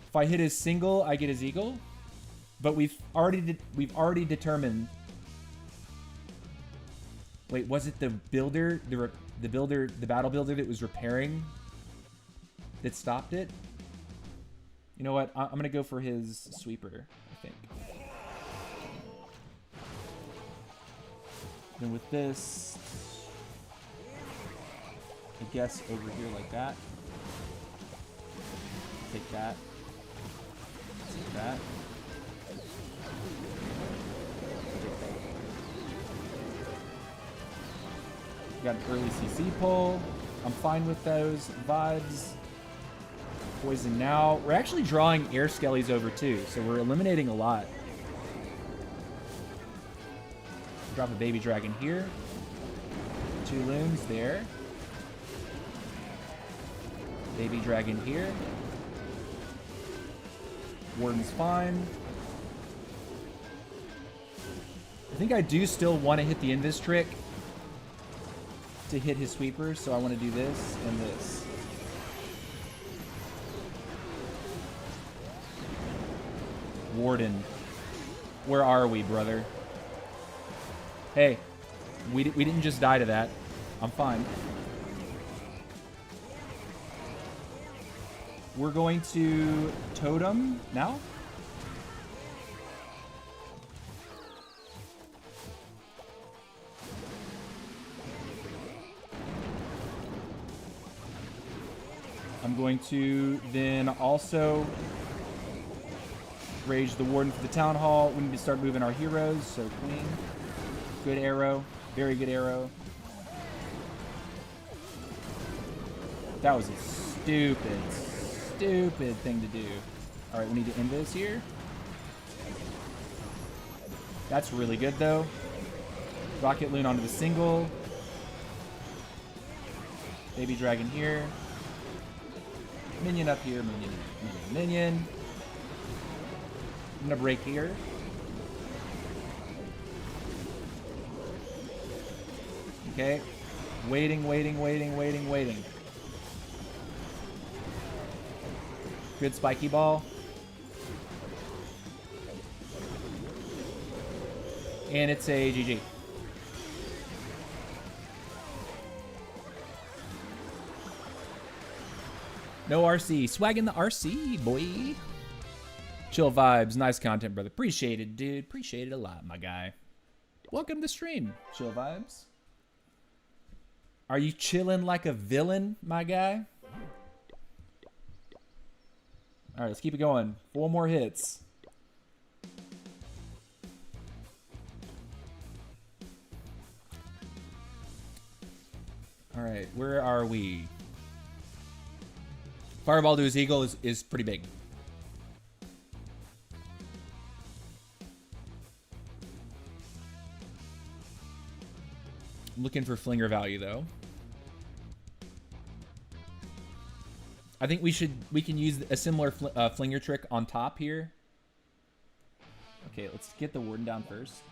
If I hit his single, I get his eagle. But we've already determined. Wait, was it the builder, the battle builder that was repairing that stopped it? You know what? I'm gonna go for his sweeper, I think. Then with this, I guess over here like that. Take that. Take that. Got an early CC pull. I'm fine with those vibes. Poison now. We're actually drawing air skellies over too, so we're eliminating a lot. Drop a baby dragon here. 2 loons there. Baby dragon here. Warden's fine. I think I do still want to hit the invis trick to hit his sweeper, so I want to do this and this. Warden, where are we, brother? Hey, we didn't just die to that. I'm fine. We're going to totem now. I'm going to then also rage the warden for the town hall. We need to start moving our heroes. So queen, good arrow, very good arrow. That was a stupid thing to do. All right, we need to end this here. That's really good, though. Rocket Loon onto the single. Baby Dragon here. Minion up here. Minion, minion, minion. I'm going to break here. Okay. Waiting, waiting, waiting, waiting, waiting. Good spiky ball. And it's a GG. No RC. Swagging the RC, boy. Chill vibes. Nice content, brother. Appreciate it, dude. Appreciate it a lot, my guy. Welcome to the stream. Chill vibes. Are you chilling like a villain, my guy? All right, let's keep it going. 4 more hits. All right, where are we? Fireball to his eagle is pretty big. I'm looking for flinger value though. I think we can use a similar flinger trick on top here. Okay, let's get the warden down first.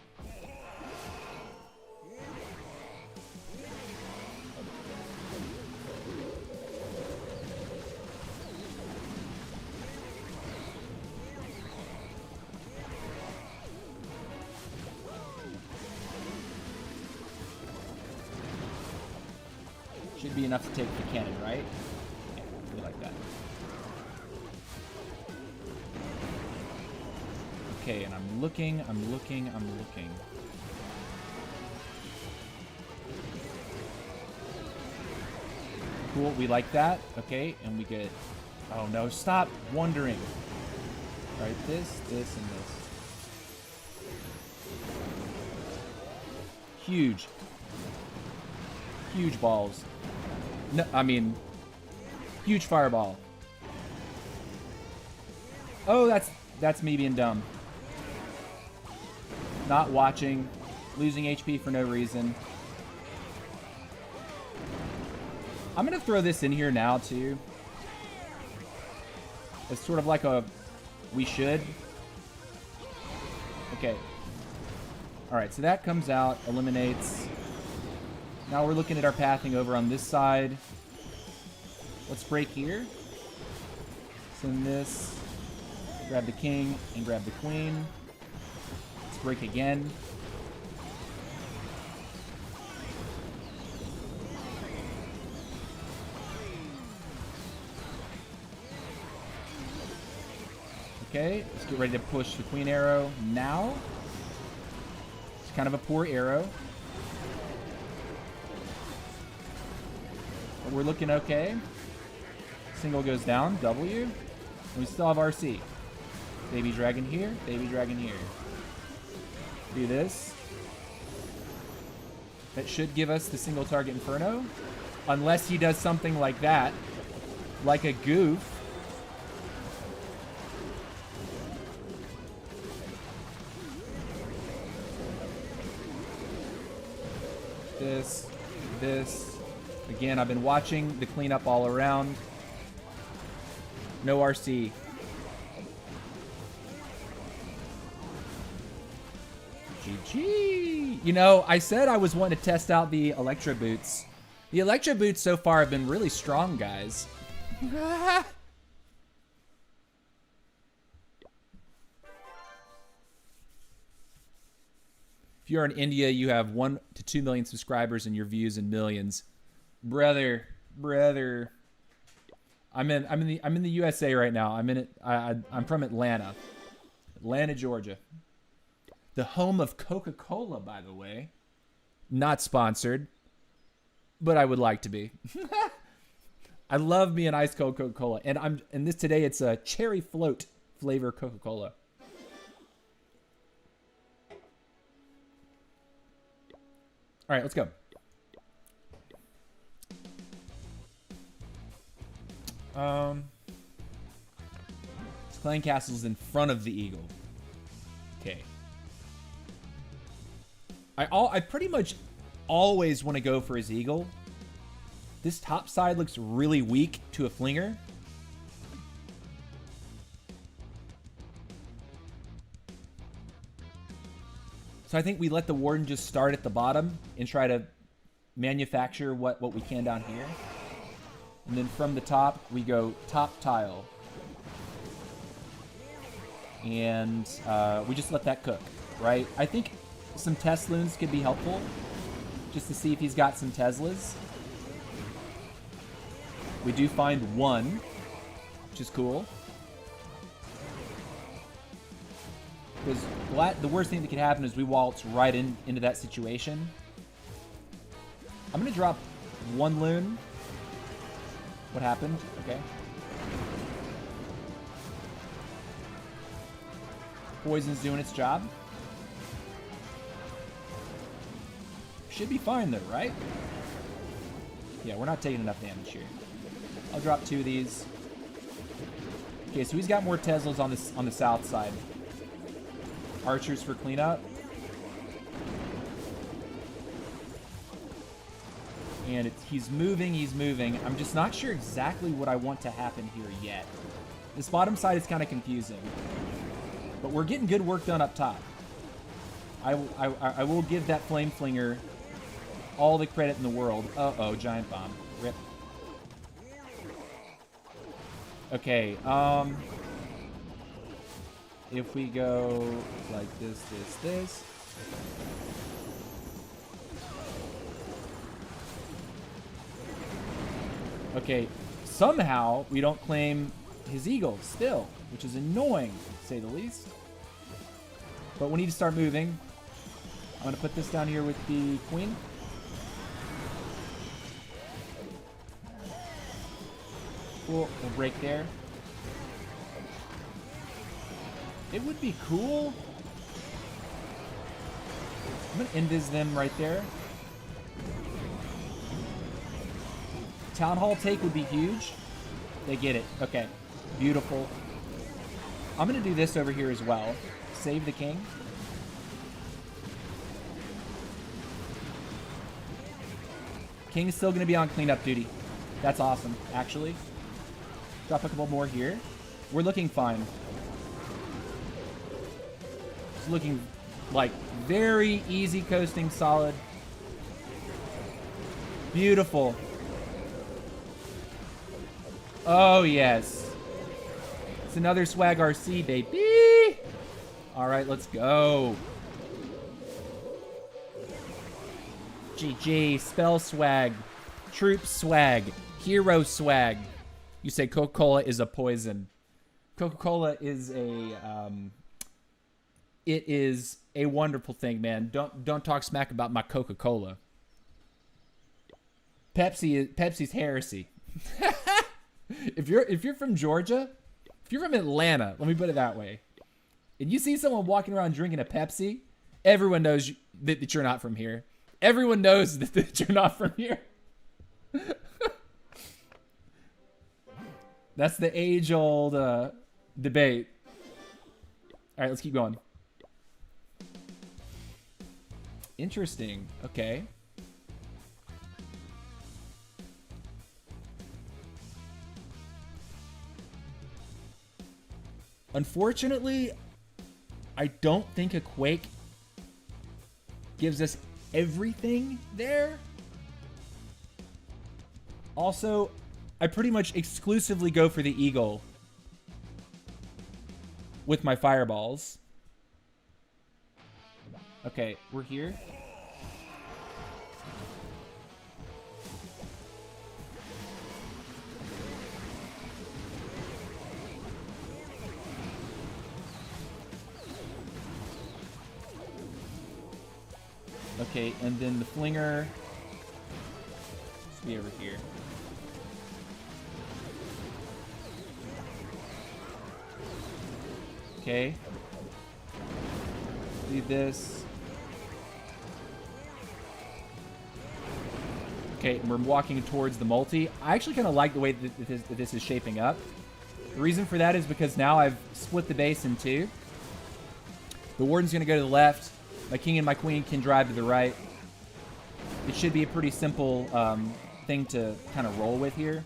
Should be enough to take the cannon, right? Yeah, we like that. Okay, and I'm looking. Cool, we like that. Okay, and we get... Oh no, stop wondering. All right, this, and this. Huge. Huge balls. No, I mean, huge fireball. Oh, that's me being dumb. Not watching, losing HP for no reason. I'm gonna throw this in here now too. It's sort of like a we should. Okay. All right, so that comes out, eliminates. Now we're looking at our pathing over on this side. Let's break here. Send this. Grab the king and grab the queen. Let's break again. Okay, let's get ready to push the queen arrow now. It's kind of a poor arrow. But we're looking okay. Single goes down, W. And we still have RC. Baby dragon here, baby dragon here. Do this. That should give us the single target Inferno. Unless he does something like that. Like a goof. This. Again, I've been watching the cleanup all around. No RC. GG. You know, I said I was wanting to test out the Electro Boots. The Electro Boots so far have been really strong, guys. If you're in India, you have 1 to 2 million subscribers and your views in millions. Brother. I'm in the USA right now. I'm from Atlanta, Georgia. The home of Coca-Cola, by the way. Not sponsored, but I would like to be. I love me an ice cold Coca-Cola, and this today it's a cherry float flavor Coca-Cola. All right, let's go. Clan Castle's in front of the eagle. Okay. I pretty much always want to go for his eagle. This top side looks really weak to a flinger. So I think we let the warden just start at the bottom and try to manufacture what we can down here. And then from the top, we go top tile. And we just let that cook, right? I think some Tesloons could be helpful, just to see if he's got some Teslas. We do find one, which is cool. Because the worst thing that could happen is we waltz right into that situation. I'm going to drop one loon. What happened? Okay. Poison's doing its job. Should be fine though, right? Yeah, we're not taking enough damage here. I'll drop 2 of these. Okay, so he's got more Teslas on the south side. Archers for cleanup. And he's moving. I'm just not sure exactly what I want to happen here yet. This bottom side is kind of confusing. But we're getting good work done up top. I will give that Flame Flinger all the credit in the world. Uh-oh, Giant Bomb. Rip. Okay, if we go like this. Okay, somehow we don't claim his eagle still, which is annoying, to say the least. But we need to start moving. I'm going to put this down here with the queen. Cool, we'll break there. It would be cool. I'm going to invis them right there. Town Hall take would be huge. They get it. Okay. Beautiful. I'm going to do this over here as well. Save the king. King's still going to be on cleanup duty. That's awesome, actually. Drop a couple more here. We're looking fine. It's looking like very easy coasting, solid. Beautiful. Oh, yes. It's another swag RC, baby. All right, let's go. GG. Spell swag. Troop swag. Hero swag. You say Coca-Cola is a poison. Coca-Cola is it is a wonderful thing, man. Don't talk smack about my Coca-Cola. Pepsi's heresy. If you're from Georgia, if you're from Atlanta, let me put it that way, and you see someone walking around drinking a Pepsi, everyone knows that you're not from here. Everyone knows that you're not from here. That's the age-old debate. All right, let's keep going. Interesting. Okay. Unfortunately, I don't think a Quake gives us everything there. Also, I pretty much exclusively go for the Eagle with my fireballs. Okay, we're here. Okay, and then the flinger. Let's be over here. Okay. Leave this. Okay, and we're walking towards the multi. I actually kind of like the way that this is shaping up. The reason for that is because now I've split the base in two. The warden's going to go to the left. My king and my queen can drive to the right. It should be a pretty simple thing to kind of roll with here.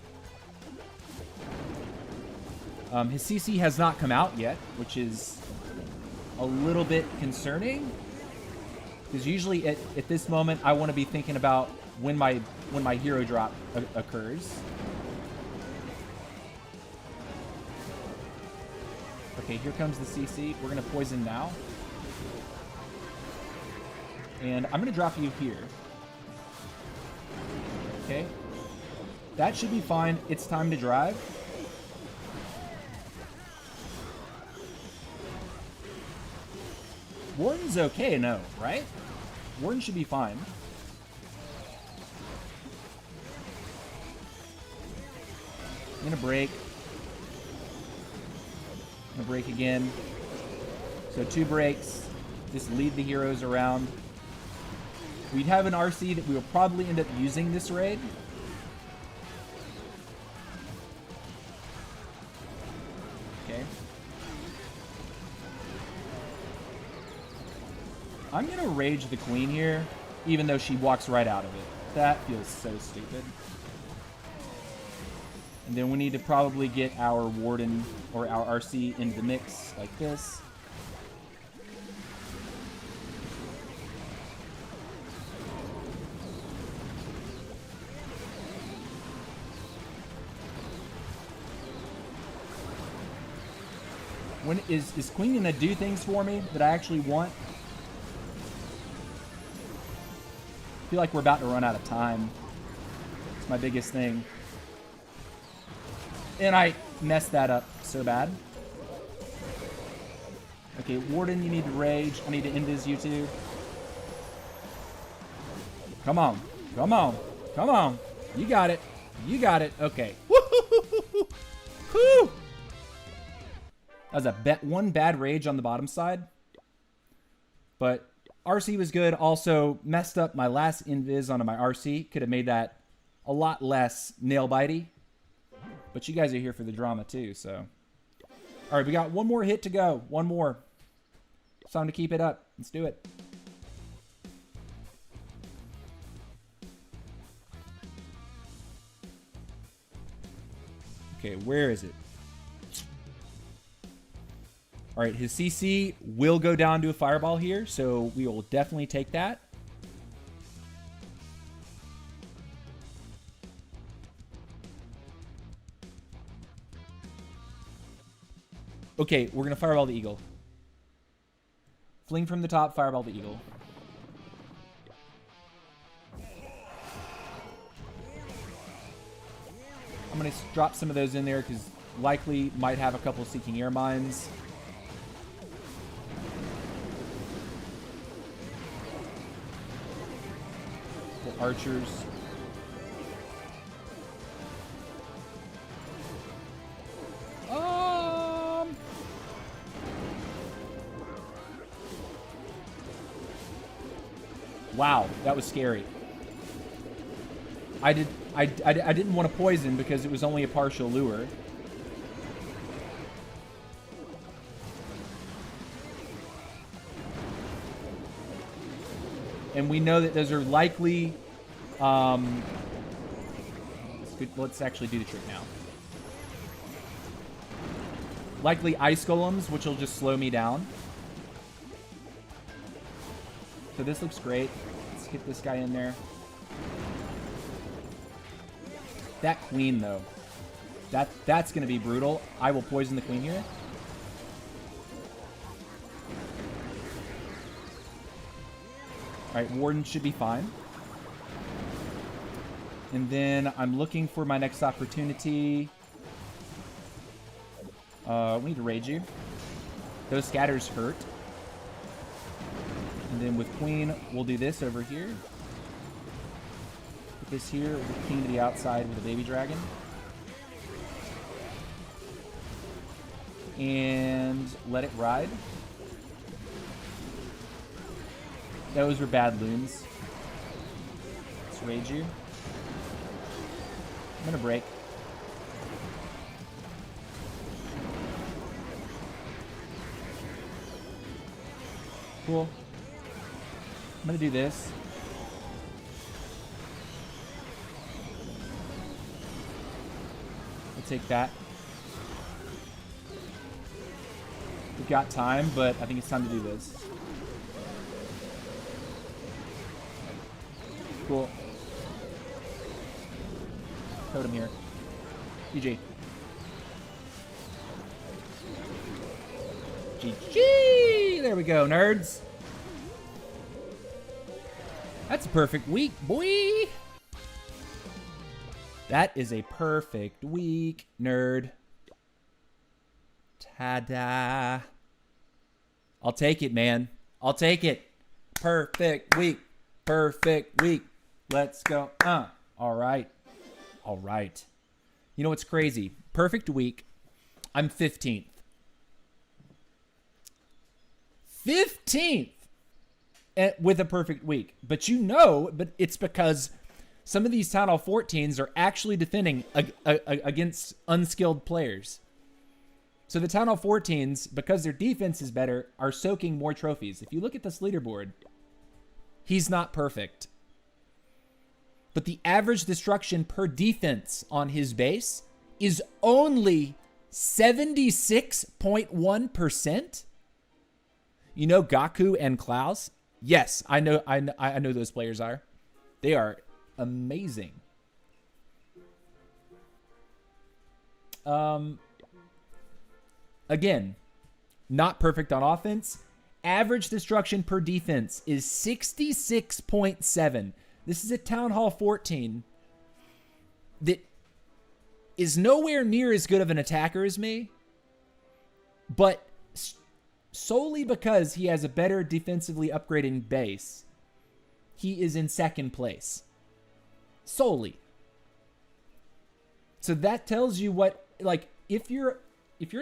His CC has not come out yet, which is a little bit concerning. Because usually at this moment, I want to be thinking about when my hero drop occurs. Okay, here comes the CC. We're going to poison now. And I'm going to drop you here. Okay. That should be fine. It's time to drive. Warden's okay, no, right? Warden should be fine. I'm going to break. I'm going to break again. So 2 breaks. Just lead the heroes around. We'd have an RC that we will probably end up using this raid. Okay. I'm going to rage the queen here, even though she walks right out of it. That feels so stupid. And then we need to probably get our warden or our RC into the mix like this. When is Queen gonna do things for me that I actually want? I feel like we're about to run out of time. It's my biggest thing. And I messed that up so bad. Okay, Warden, you need to rage. I need to invis you too. Come on. Come on. Come on. You got it. You got it. Okay. Woo! That was a one bad rage on the bottom side. But RC was good. Also messed up my last invis onto my RC. Could have made that a lot less nail-bitey. But you guys are here for the drama too, so. All right, we got one more hit to go. One more. It's time to keep it up. Let's do it. Okay, where is it? All right, his CC will go down to a fireball here, so we will definitely take that. Okay, we're going to fireball the eagle. Fling from the top, fireball the eagle. I'm going to drop some of those in there because likely might have a couple Seeking Air Mines. Archers. Wow, that was scary. I didn't want to poison because it was only a partial lure. And we know that those are likely... let's actually do the trick now. Likely ice golems, which will just slow me down. So this looks great. Let's get this guy in there. That queen, though. That's going to be brutal. I will poison the queen here. Alright, Warden should be fine. And then I'm looking for my next opportunity. We need to rage you. Those scatters hurt. And then with Queen, we'll do this over here. Put this here, with King to the outside with a baby dragon. And let it ride. Those were bad loons. Let's rage you. I'm gonna break. Cool. I'm going to do this. We'll take that. We've got time, but I think it's time to do this. Cool. Totem here. GG. GG! There we go, nerds. That's a perfect week, boy. That is a perfect week, nerd. Ta-da. I'll take it, man. I'll take it. Perfect week. Perfect week. Let's go. All right. All right. You know what's crazy? Perfect week. I'm 15th. 15th with a perfect week. But it's because some of these Town Hall 14s are actually defending against unskilled players. So the Town Hall 14s, because their defense is better, are soaking more trophies. If you look at this leaderboard, he's not perfect. But the average destruction per defense on his base is only 76.1%. You know Gaku and Klaus? Yes, I know those players are. They are amazing. Again, not perfect on offense. Average destruction per defense is 66.7. This is a Town Hall 14 that is nowhere near as good of an attacker as me, but solely because he has a better defensively upgrading base, he is in second place. Solely. So that tells you what, like, if you're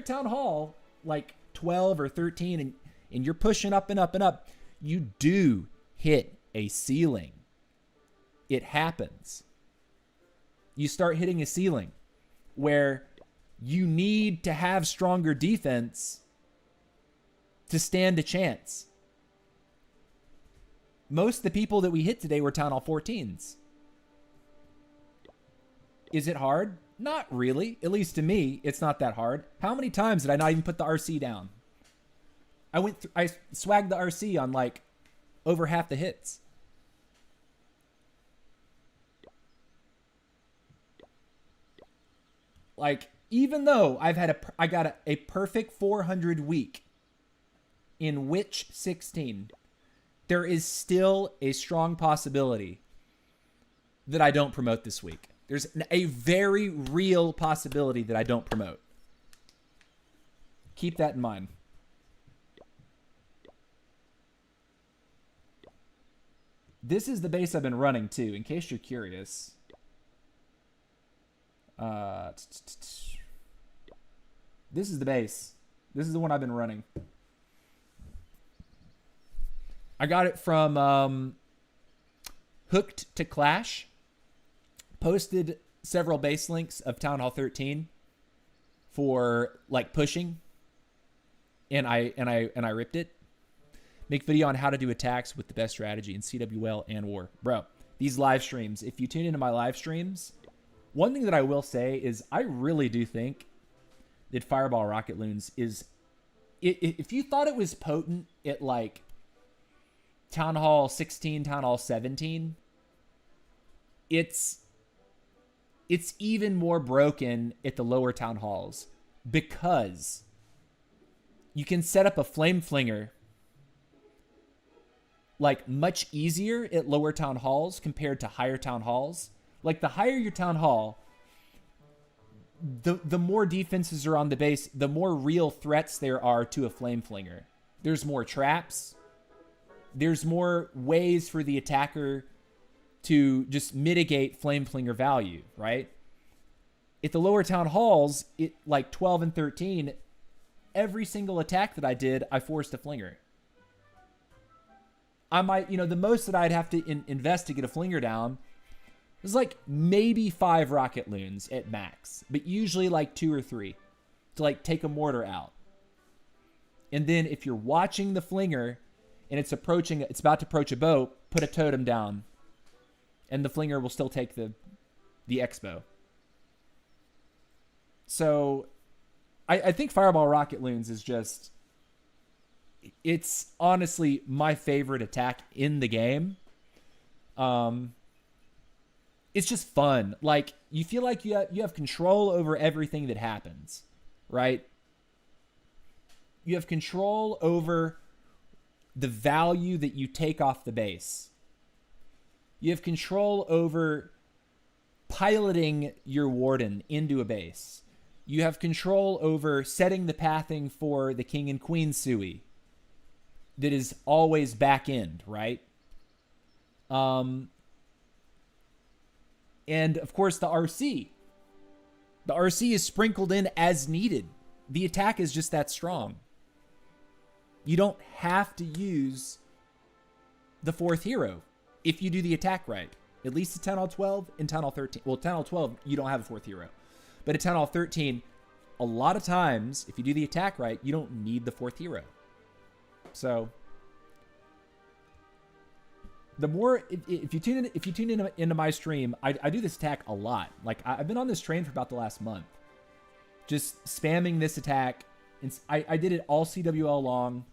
Town Hall, like 12 or 13, and you're pushing up and up and up, you do hit a ceiling. It happens. You start hitting a ceiling where you need to have stronger defense to stand a chance. Most of the people that we hit today were Town Hall 14s. Is it hard? Not really. At least to me, it's not that hard. How many times did I not even put the RC down? I swagged the RC on like over half the hits. Like, even though I got a perfect 400 week in Witch 16, there is still a strong possibility that I don't promote this week. There's a very real possibility that I don't promote. Keep that in mind. This is the base I've been running too, in case you're curious. This is the base. This is the one I've been running. I got it from Hooked to Clash. Posted several base links of Town Hall 13 for like pushing, and I ripped it. Make video on how to do attacks with the best strategy in CWL and War. Bro, these live streams, if you tune into my live streams, one thing that I will say is I really do think that Fireball Rocket Loons is... If you thought it was potent at like Town Hall 16, Town Hall 17, it's even more broken at the lower Town Halls because you can set up a Flame Flinger like much easier at lower Town Halls compared to higher Town Halls. Like, the higher your Town Hall, the more defenses are on the base, the more real threats there are to a Flame Flinger. There's more traps. There's more ways for the attacker to just mitigate Flame Flinger value, right? At the lower Town Halls, like 12 and 13, every single attack that I did, I forced a Flinger. I might, the most that I'd have to invest to get a Flinger down was like maybe 5 Rocket Loons at max, but usually like 2 or 3 to like take a mortar out. And then if you're watching the Flinger and it's about to approach a boat, put a totem down, and the flinger will still take the expo. So I think Fireball Rocket Loons is just, it's honestly my favorite attack in the game. It's just fun. Like, you feel like you have control over everything that happens, right? You have control over the value that you take off the base. You have control over piloting your warden into a base. You have control over setting the pathing for the king and queen Sui that is always back end, right? And of course the RC. The RC is sprinkled in as needed. The attack is just that strong. You don't have to use the fourth hero if you do the attack right. At least at Town Hall 12 and Town Hall 13. Well, Town Hall 12, you don't have a fourth hero. But at Town Hall 13, a lot of times, if you do the attack right, you don't need the fourth hero. So, the more, if you tune into my stream, I do this attack a lot. Like, I've been on this train for about the last month. Just spamming this attack. I did it all CWL long.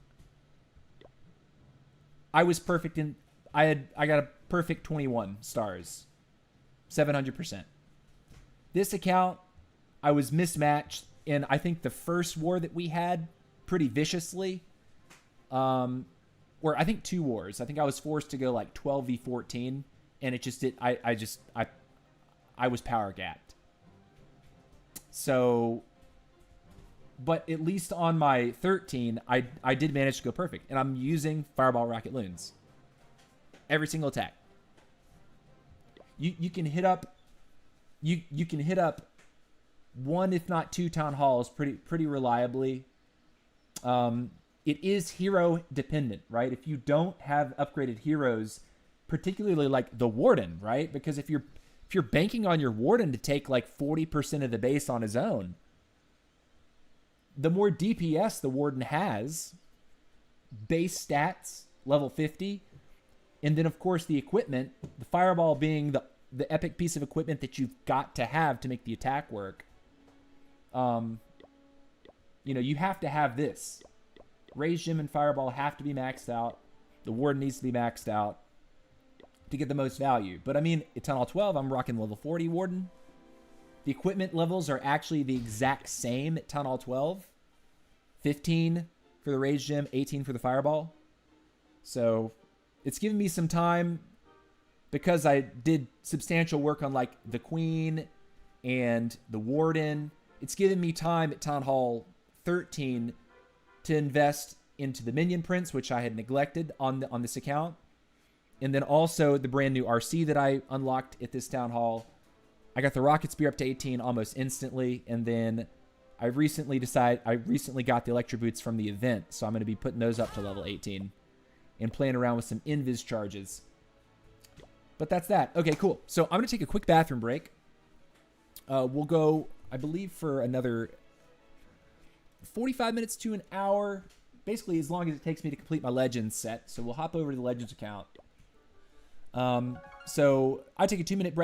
I was perfect in, I got a perfect 21 stars. 700%. This account, I was mismatched in, I think, the first war that we had pretty viciously. Or I think 2 wars. I think I was forced to go like 12v14, and it just did. I was power gapped. So, but at least on my 13, I did manage to go perfect, and I'm using Fireball Rocket Loons. Every single attack. You can hit up. You can hit up 1 if not 2 town halls pretty reliably. It is hero dependent, right? If you don't have upgraded heroes, particularly like the warden, right? Because if you're banking on your warden to take like 40% of the base on his own, the more DPS the warden has, base stats level 50, and then of course the equipment, the fireball being the epic piece of equipment that you've got to have to make the attack work. You know, you have to have this. Rage Gem and Fireball have to be maxed out. The Warden needs to be maxed out to get the most value. But I mean, at Town Hall 12, I'm rocking level 40 Warden. The equipment levels are actually the exact same at Town Hall 12. 15 for the Rage Gem, 18 for the Fireball. So it's given me some time because I did substantial work on like the Queen and the Warden. It's given me time at Town Hall 13 to invest into the minion prints, which I had neglected on this account. And then also the brand new RC that I unlocked at this town hall. I got the rocket spear up to 18 almost instantly. And then I recently got the electro boots from the event. So I'm going to be putting those up to level 18 and playing around with some invis charges. But that's that. Okay, cool. So I'm going to take a quick bathroom break. We'll go, I believe, for another 45 minutes to an hour, basically as long as it takes me to complete my Legends set. So we'll hop over to the Legends account. So I take a 2-minute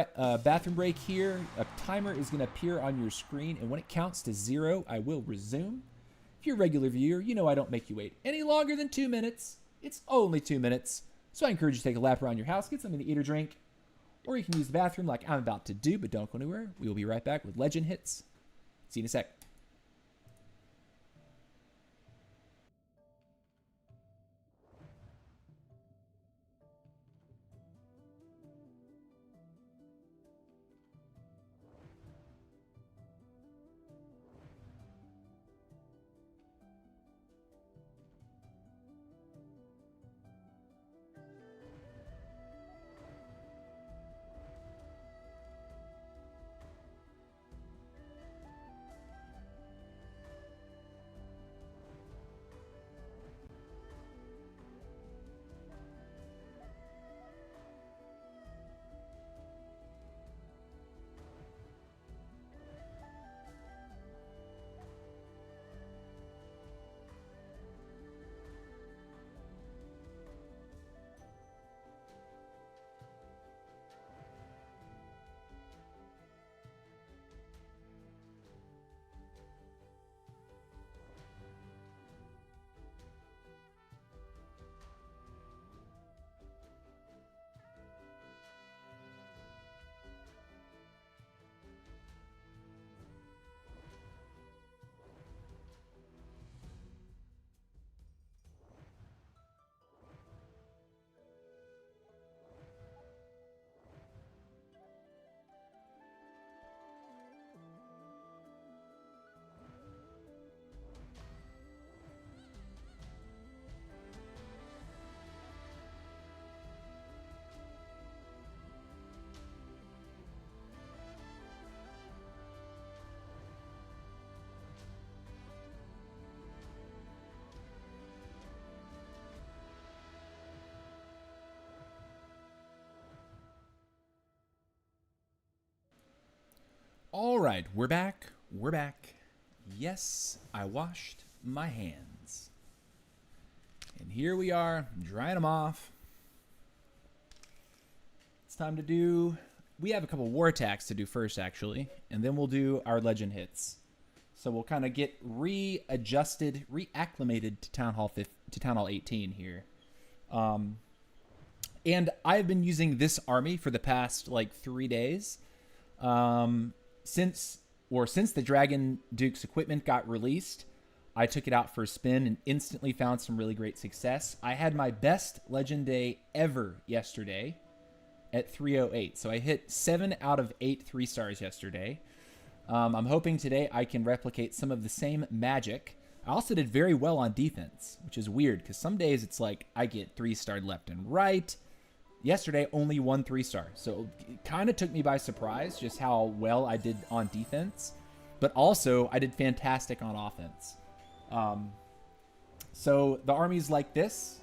bathroom break here. A timer is going to appear on your screen, and when it counts to 0, I will resume. If you're a regular viewer, you know I don't make you wait any longer than 2 minutes. It's only 2 minutes. So I encourage you to take a lap around your house, get something to eat or drink, or you can use the bathroom like I'm about to do, but don't go anywhere. We will be right back with Legend Hits. See you in a sec. All right, we're back. We're back. Yes, I washed my hands. And here we are, drying them off. It's time to do... We have a couple war attacks to do first, actually. And then we'll do our legend hits. So we'll kind of get readjusted, reacclimated to Town Hall 18 here. And I've been using this army for the past, like, 3 days. Since the Dragon Duke's equipment got released, I took it out for a spin and instantly found some really great success. I had my best legend day ever yesterday at 308. So I hit 7 out of 8 3-stars yesterday. I'm hoping today I can replicate some of the same magic. I also did very well on defense, which is weird because some days it's like I get 3-starred left and right. Yesterday, only 1 3-star. So it kind of took me by surprise just how well I did on defense. But also, I did fantastic on offense. So the army's like this.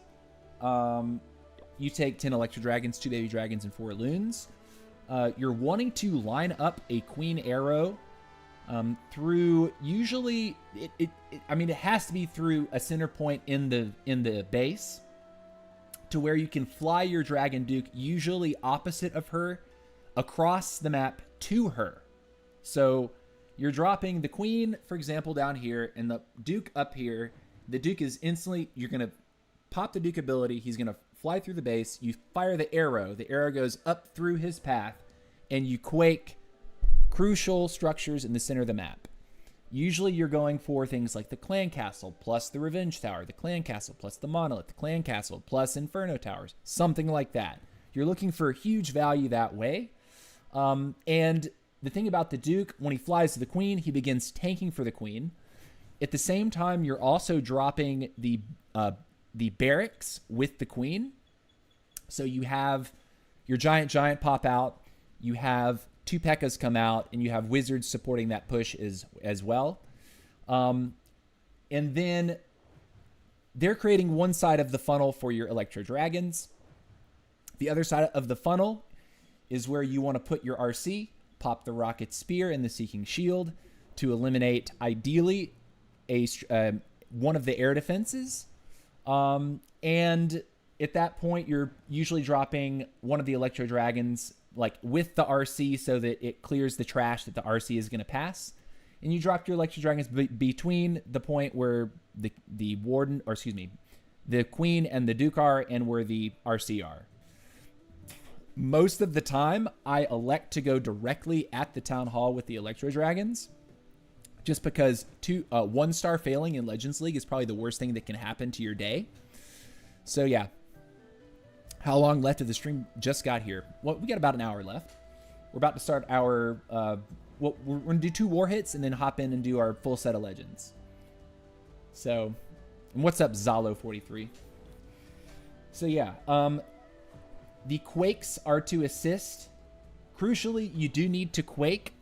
You take 10 Electro Dragons, 2 Baby Dragons, and 4 Loons. You're wanting to line up a Queen Arrow through, usually, it has to be through a center point in the base, to where you can fly your Dragon Duke, usually opposite of her, across the map to her. So you're dropping the Queen, for example, down here, and the Duke up here. The Duke is instantly, you're going to pop the Duke ability, he's going to fly through the base, you fire the arrow goes up through his path, and you quake crucial structures in the center of the map. Usually you're going for things like the Clan Castle plus the Revenge Tower, the Clan Castle plus the Monolith, the Clan Castle plus Inferno Towers, something like that. You're looking for huge value that way. And the thing about the Duke, when he flies to the Queen, he begins tanking for the Queen. At the same time, you're also dropping the barracks with the Queen. So you have your giant pop out, you have 2 P.E.K.K.A.s come out, and you have wizards supporting that push as well. And then they're creating one side of the funnel for your Electro Dragons. The other side of the funnel is where you want to put your RC, pop the Rocket Spear and the Seeking Shield to eliminate, ideally, one of the air defenses. And at that point, you're usually dropping one of the Electro Dragons like with the RC so that it clears the trash that the RC is going to pass. And you drop your Electro Dragons between the point where the Warden, or excuse me, the Queen and the Duke are, and where the RC are. Most of the time, I elect to go directly at the Town Hall with the Electro Dragons, just because 1-star failing in Legends League is probably the worst thing that can happen to your day. So yeah. How long left of the stream? Just got here. Well, we got about an hour left. We're about to start our... we're going to do 2 war hits and then hop in and do our full set of Legends. So, and what's up, Zalo43? So yeah, the Quakes are to assist. Crucially, you do need to Quake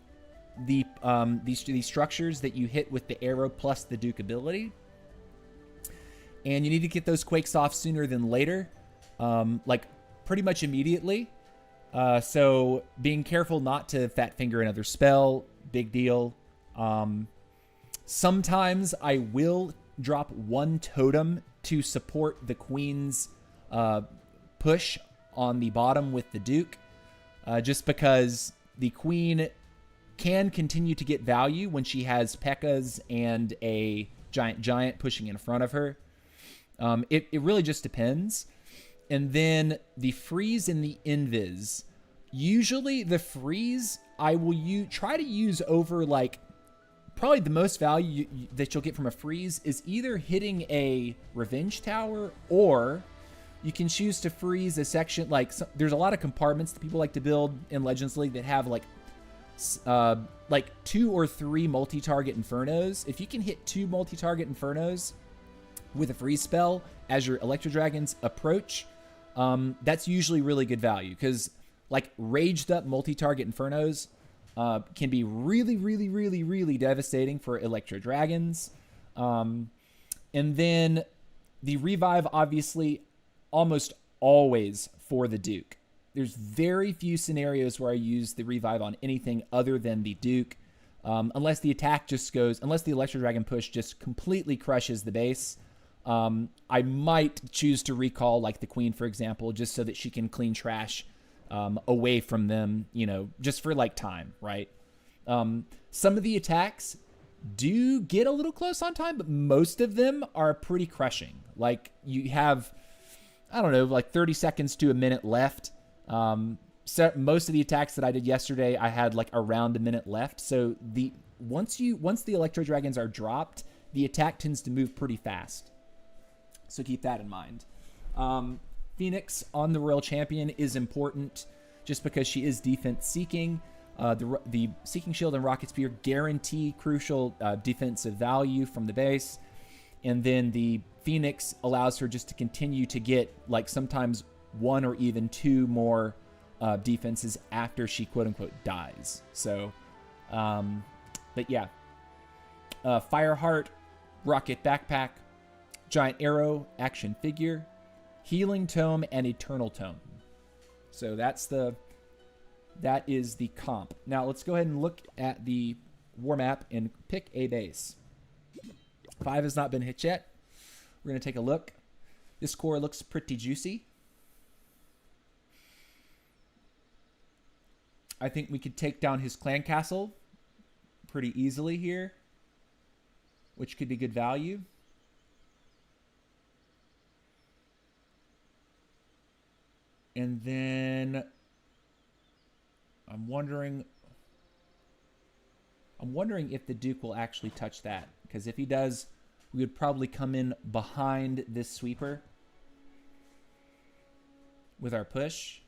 these structures that you hit with the arrow plus the Duke ability. And you need to get those Quakes off sooner than later. Like pretty much immediately. So being careful not to fat finger another spell, big deal. Sometimes I will drop 1 totem to support the Queen's push on the bottom with the Duke, just because the Queen can continue to get value when she has P.E.K.K.A.s and a giant pushing in front of her. It really just depends. And then the freeze and the invis. Usually the freeze I will try to use over, like, probably the most value that you'll get from a freeze is either hitting a Revenge Tower, or you can choose to freeze a section. Like, there's a lot of compartments that people like to build in Legends League that have like 2 or 3 multi-target Infernos. If you can hit 2 multi-target Infernos with a freeze spell as your Electro Dragons approach, that's usually really good value, because like raged up multi-target Infernos can be really devastating for Electro Dragons. And then the revive, obviously, almost always for the Duke. there's very few scenarios where I use the revive on anything other than the Duke. Unless the attack just goes, unless the Electro Dragon push just completely crushes the base, I might choose to recall like the Queen, for example, just so that she can clean trash away from them, you know, just for like time, right? Some of the attacks do get a little close on time, but most of them are pretty crushing. Like you have, I don't know, like 30 seconds to a minute left. So most of the attacks that I did yesterday, I had like around a minute left. So once the Electro Dragons are dropped, the attack tends to move pretty fast. So keep that in mind. Phoenix on the Royal Champion is important just because she is defense seeking. The Seeking Shield and Rocket Spear guarantee crucial defensive value from the base. And then the Phoenix allows her just to continue to get like sometimes 1 or even 2 more defenses after she quote-unquote dies. So, but yeah. Fireheart, Rocket Backpack, Giant Arrow, Action Figure, Healing Tome, and Eternal Tome. So that is the comp. Now let's go ahead and look at the war map and pick a base. 5 has not been hit yet. We're going to take a look. This core looks pretty juicy. I think we could take down his clan castle pretty easily here, which could be good value. And then I'm wondering if the Duke will actually touch that, because if he does, we would probably come in behind this sweeper with our push.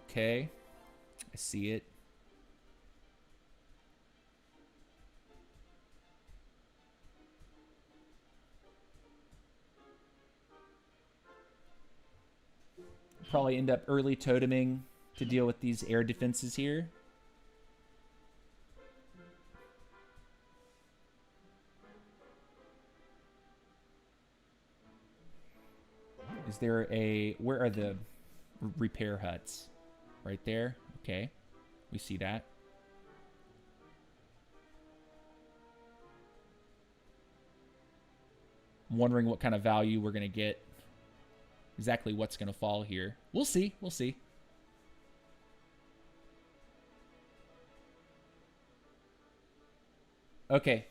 Okay, I see it. Probably end up early toteming to deal with these air defenses here. Is there a... Where are the repair huts? Right there. Okay. We see that. I'm wondering what kind of value we're going to get. Exactly what's going to fall here. We'll see. We'll see. Okay.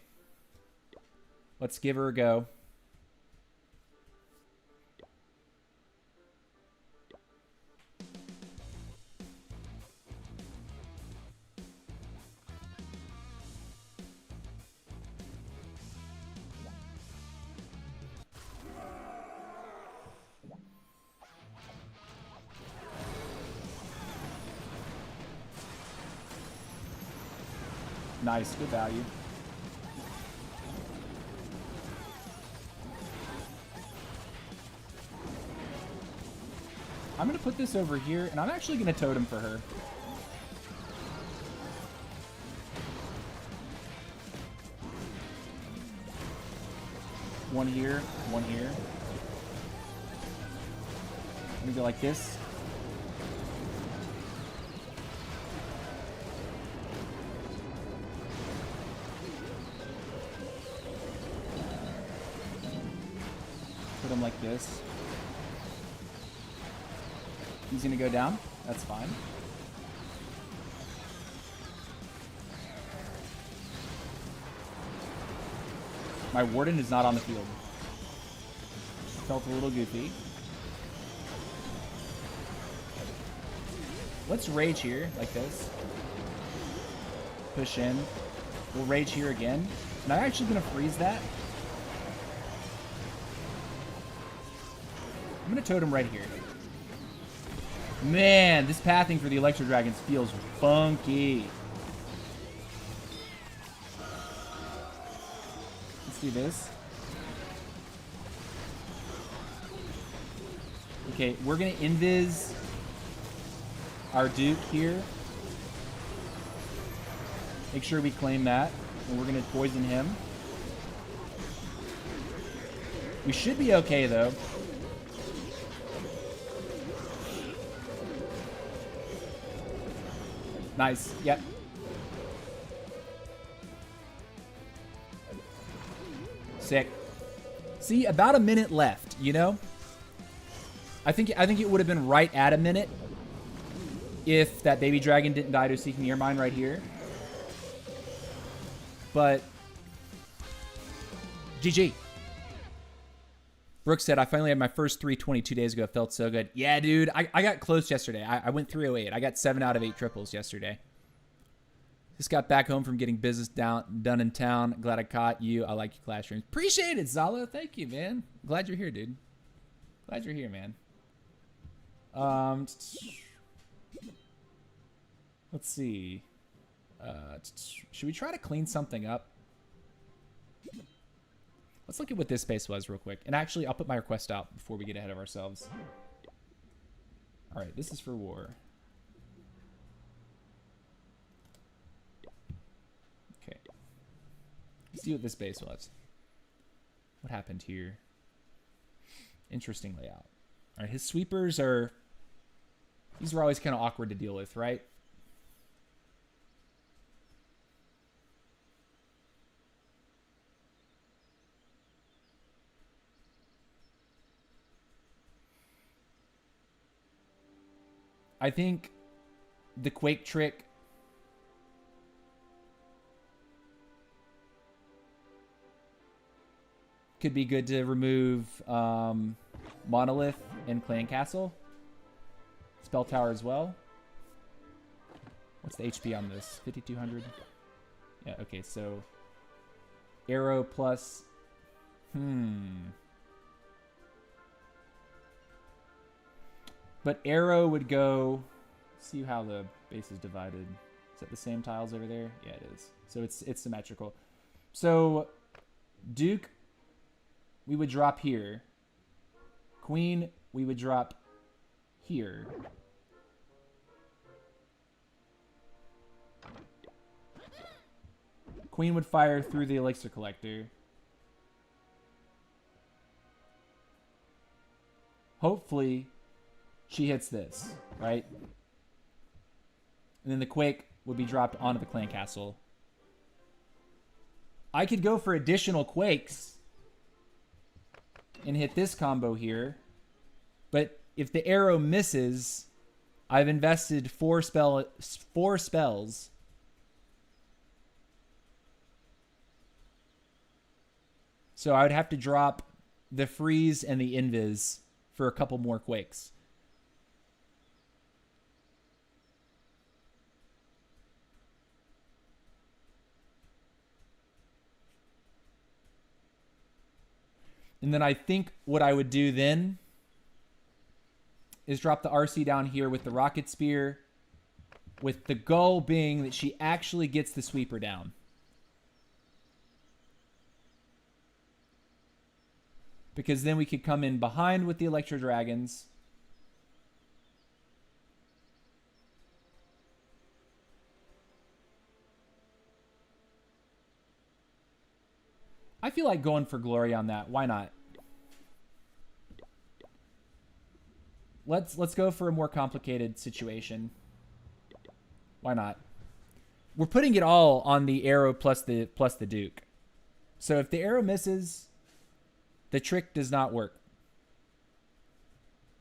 Let's give her a go. Nice, good value. I'm going to put this over here, and I'm actually going to totem for her. One here, one here. Let me go like this. Put him like this. He's gonna go down. That's fine. My Warden is not on the field. Felt a little goofy. Let's rage here, like this. Push in. We'll rage here again. And I'm actually gonna freeze that. I'm gonna totem right here. Man, this pathing for the Electro Dragons feels funky. Let's do this. Okay, we're gonna invis our Duke here. Make sure we claim that. And we're going to poison him. We should be okay, though. Nice. Yep. Sick. See, about a minute left, you know? I think it would have been right at a minute if that baby dragon didn't die to a Seeking Ear Mine right here. But GG. Brooks said, I finally had my first 320 2 days ago. It felt so good. Yeah, dude. I got close yesterday. I went 308. I got 7 out of 8 triples yesterday. Just got back home from getting business done in town. Glad I caught you. I like your class streams. Appreciate it, Zalo. Thank you, man. Glad you're here, dude. Glad you're here, man. Let's see. Should we try to clean something up? Let's look at what this space was real quick. And actually, I'll put my request out before we get ahead of ourselves. All right, this is for war. Okay. Let's see what this base was. What happened here? Interesting layout. All right, his sweepers are... These were always kind of awkward to deal with, right? I think the Quake trick could be good to remove Monolith and Clan Castle. Spell Tower as well. What's the HP on this? 5,200? Yeah, okay, so Arrow plus... But Arrow would go... See how the base is divided. Is that the same tiles over there? Yeah, it is. So it's symmetrical. So Duke, we would drop here. Queen, we would drop here. Queen would fire through the Elixir Collector. Hopefully, she hits this, right? And then the Quake would be dropped onto the Clan Castle. I could go for additional Quakes and hit this combo here. But if the arrow misses, I've invested 4 spells. So I would have to drop the freeze and the invis for a couple more Quakes. And then I think what I would do then is drop the RC down here with the Rocket Spear, with the goal being that she actually gets the sweeper down. Because then we could come in behind with the Electro Dragons. I feel like going for glory on that. Why not? Let's go for a more complicated situation. Why not? We're putting it all on the arrow plus the Duke. So if the arrow misses, the trick does not work.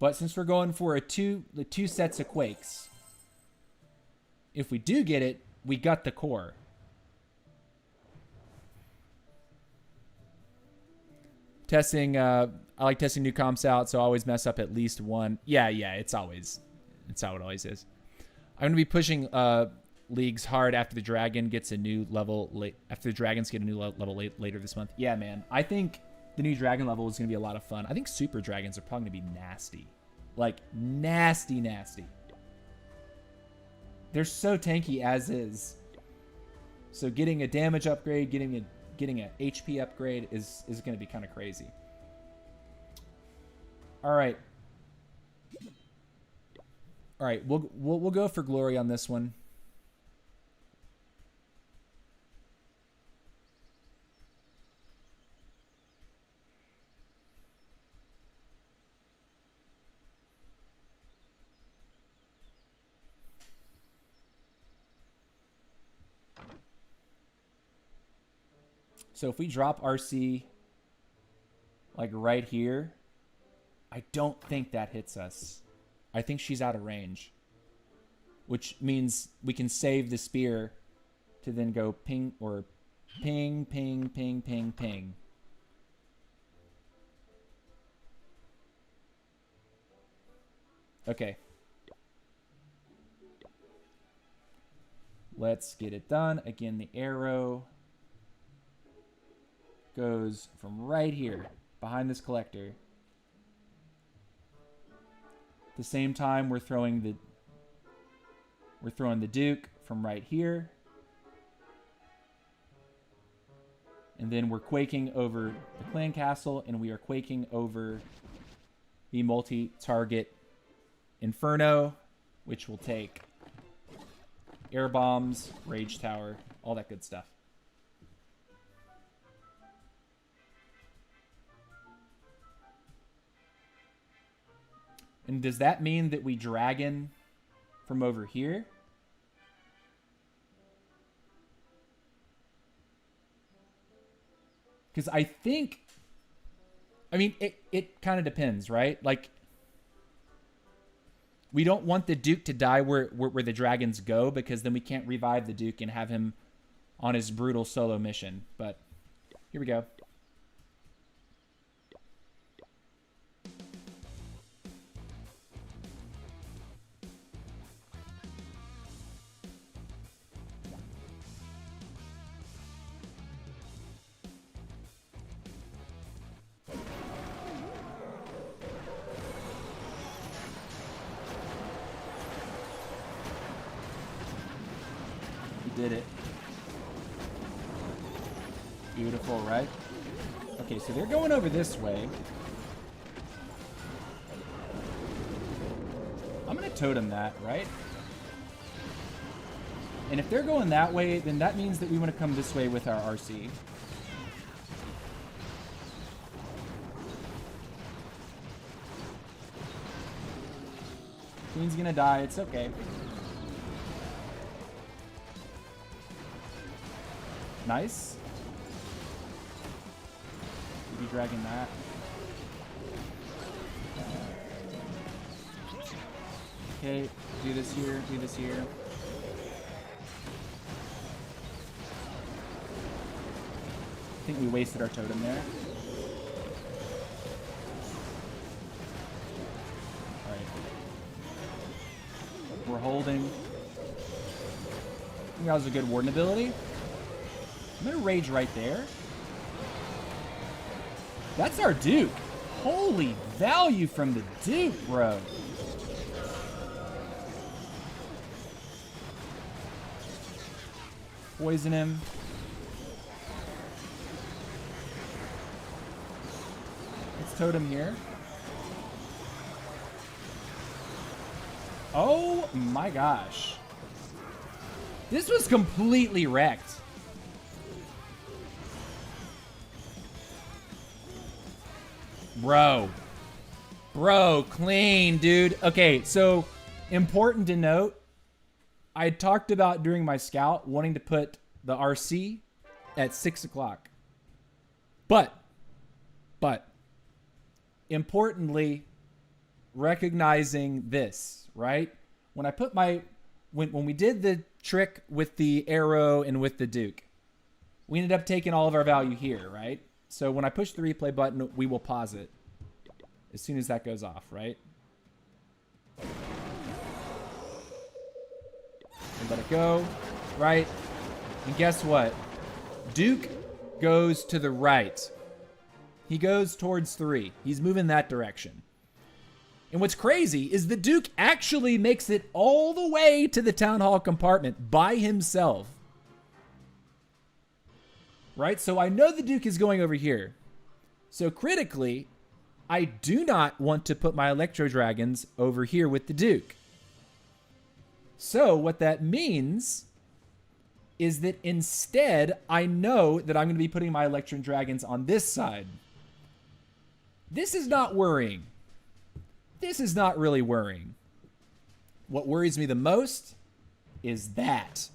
But since we're going for the two sets of Quakes, if we do get it, we got the core. Testing, I like testing new comps out, so I always mess up at least one. Yeah, it's how it always is. I'm gonna be pushing leagues hard after the dragon gets a new level. After the dragons get a new level later this month. Yeah, man. I think the new dragon level is gonna be a lot of fun. I think super dragons are probably gonna be nasty, like nasty. They're so tanky as is. So getting a damage upgrade, getting an HP upgrade is going to be kind of crazy. All right, we'll go for glory on this one. So if we drop RC like right here, I don't think that hits us. I think she's out of range, which means we can save the spear to then go ping or ping, ping, ping, ping, ping. Okay. Let's get it done. Again, the arrow goes from right here behind this collector. At the same time, we're throwing the Duke from right here. And then we're quaking over the clan castle, and we are quaking over the multi-target Inferno, which will take air bombs, rage tower, all that good stuff. And does that mean that we dragon from over here? Because I think, I mean, it kind of depends, right? Like, we don't want the Duke to die where the dragons go, because then we can't revive the Duke and have him on his brutal solo mission. But here we go. Did it. Beautiful, right? Okay, so they're going over this way. I'm gonna totem that, right? And if they're going that way, then that means that we want to come this way with our RC. Queen's gonna die, it's okay. Nice. Be dragging that. Okay, do this here, do this here. I think we wasted our totem there. Alright. We're holding. I think that was a good warden ability. I'm gonna rage right there. That's our Duke. Holy value from the Duke, bro. Poison him. Let's totem here. Oh my gosh. This was completely wrecked. Bro, clean, dude. Okay, so important to note, I talked about during my scout wanting to put the RC at 6 o'clock. But, importantly, recognizing this, right? When I put when we did the trick with the arrow and with the Duke, we ended up taking all of our value here, right? So when I push the replay button, we will pause it as soon as that goes off, right? And let it go, right? And guess what? Duke goes to the right. He goes towards 3. He's moving that direction. And what's crazy is the Duke actually makes it all the way to the Town Hall compartment by himself. Right? So I know the Duke is going over here. So critically, I do not want to put my Electro Dragons over here with the Duke. So what that means is that instead, I know that I'm going to be putting my Electro Dragons on this side. This is not worrying. This is not really worrying. What worries me the most is that.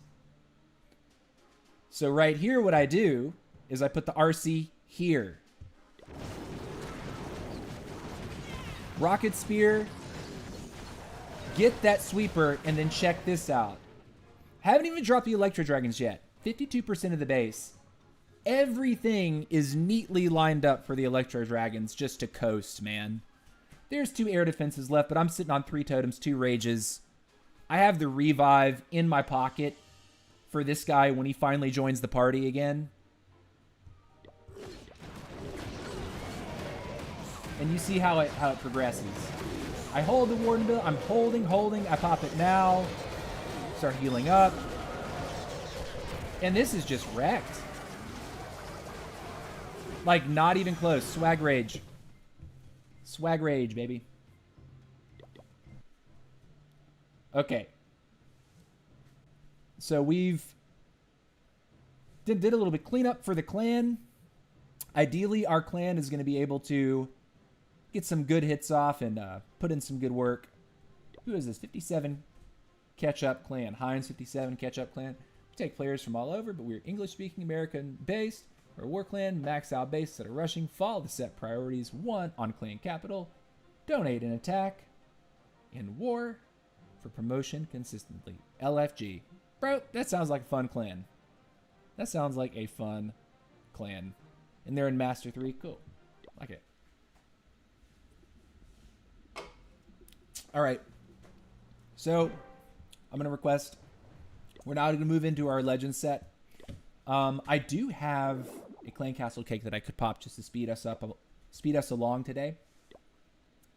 So right here, what I do is I put the RC here. Rocket Spear. Get that sweeper, and then check this out. Haven't even dropped the Electro Dragons yet. 52% of the base. Everything is neatly lined up for the Electro Dragons just to coast, man. There's 2 air defenses left, but I'm sitting on 3 totems, 2 rages. I have the revive in my pocket for this guy when he finally joins the party again. And you see how it progresses. I hold the Warden Bill. I'm holding. I pop it now. Start healing up. And this is just wrecked. Like, not even close. Swag Rage. Swag Rage, baby. Okay. So we've did a little bit cleanup for the clan. Ideally, our clan is going to be able to get some good hits off and put in some good work. Who is this? 57 catch-up clan. Heinz 57 catch-up clan. We take players from all over, but we're English-speaking American-based. We're a war clan, max out base that are rushing. Follow the set priorities. 1 on clan capital. Donate and attack in war for promotion consistently. LFG. Bro, that sounds like a fun clan. That sounds like a fun clan. And they're in Master 3. Cool. Like it. All right. So, I'm going to request. We're now going to move into our legend set. I do have a clan castle cake that I could pop just to speed us along today.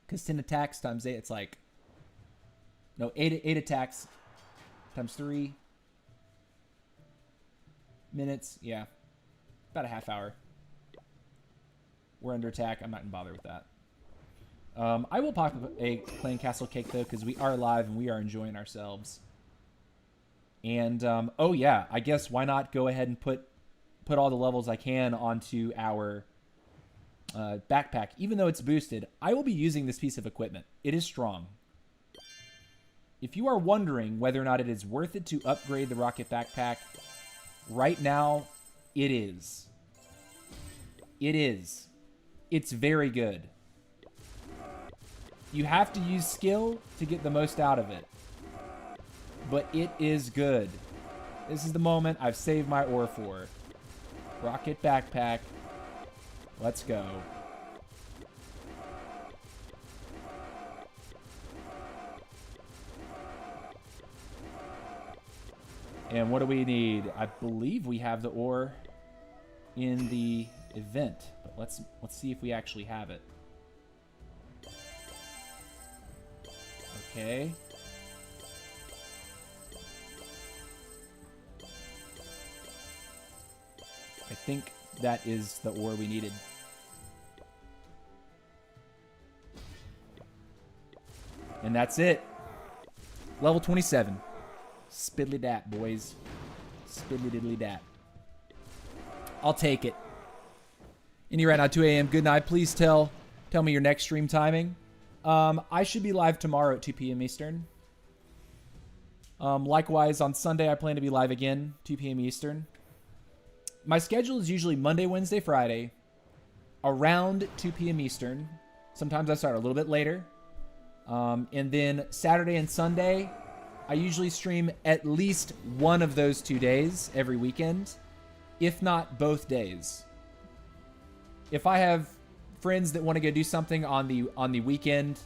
Because 10 attacks times 8, it's like... No, 8 attacks times 3 minutes. Yeah. About a half hour. We're under attack. I'm not going to bother with that. I will pop a clan castle cake, though, because we are live and we are enjoying ourselves. And, oh, yeah. I guess why not go ahead and put all the levels I can onto our backpack. Even though it's boosted, I will be using this piece of equipment. It is strong. If you are wondering whether or not it is worth it to upgrade the rocket backpack, right now, it is. It is. It's very good. You have to use skill to get the most out of it. But it is good. This is the moment I've saved my ore for. Rocket backpack. Let's go. And what do we need? I believe we have the ore in the event. But let's see if we actually have it. Okay. I think that is the ore we needed. And that's it. Level 27. Spiddly dat, boys. Spiddly diddly dat. I'll take it. And you're right now, 2 a.m. Good night. Please tell me your next stream timing. I should be live tomorrow at 2 p.m. Eastern. Likewise, on Sunday, I plan to be live again, 2 p.m. Eastern. My schedule is usually Monday, Wednesday, Friday, around 2 p.m. Eastern. Sometimes I start a little bit later. And then Saturday and Sunday, I usually stream at least one of those 2 days every weekend, if not both days. If I have friends that want to go do something on the weekend,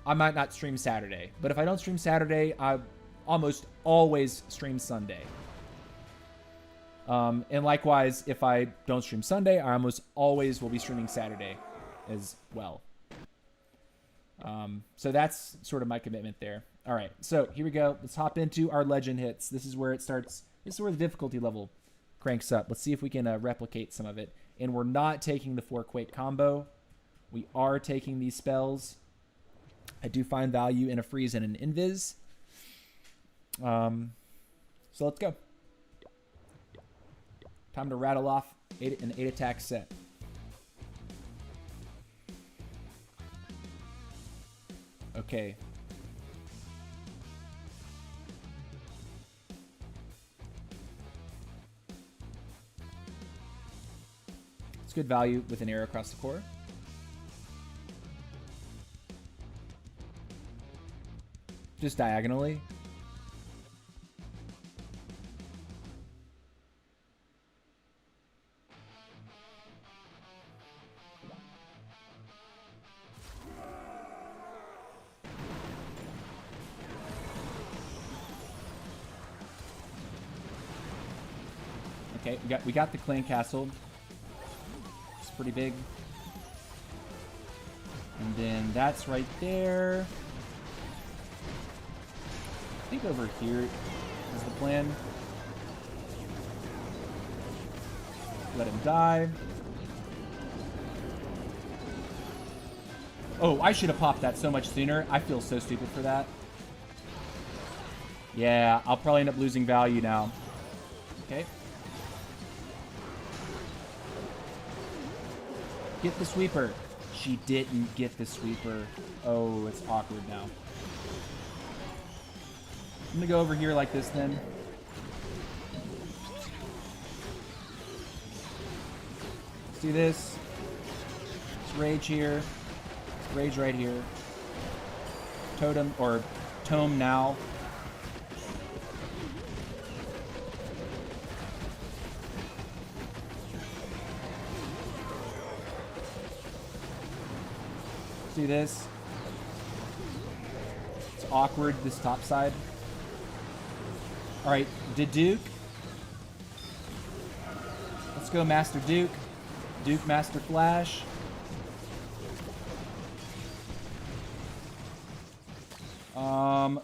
I might not stream Saturday. But if I don't stream Saturday, I almost always stream Sunday. And likewise, if I don't stream Sunday, I almost always will be streaming Saturday as well. So that's sort of my commitment there. All right, so here we go. Let's hop into our legend hits. This is where it starts. This is where the difficulty level cranks up. Let's see if we can replicate some of it. And we're not taking the 4-Quake combo. We are taking these spells. I do find value in a freeze and an invis. So let's go. Time to rattle off an 8 attack set. Okay. good value with an arrow across the core. Just diagonally. Okay, we got the clan castle. It's pretty big. And then that's right there. I think over here is the plan. Let him die. Oh, I should have popped that so much sooner. I feel so stupid for that. Yeah, I'll probably end up losing value now. Okay. Get the sweeper. She didn't get the sweeper. Oh, it's awkward now. I'm gonna go over here like this then. Let's do this. Let's rage here. Rage right here. Totem or tome now. Do this. It's awkward, this top side. Alright, Duke. Let's go Master Duke. Duke Master Flash.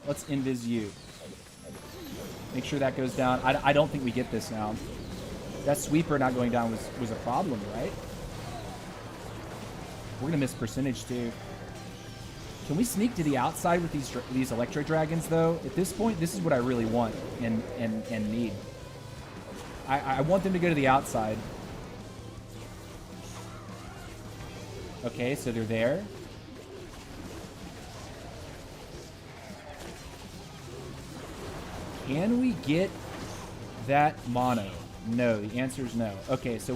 Let's invis you. Make sure that goes down. I don't think we get this now. That sweeper not going down was a problem, right? We're gonna miss percentage too. Can we sneak to the outside with these electro dragons though? At this point, this is what I really want and need. I want them to go to the outside. Okay, so they're there. Can we get that mono? No, the answer is no. Okay, so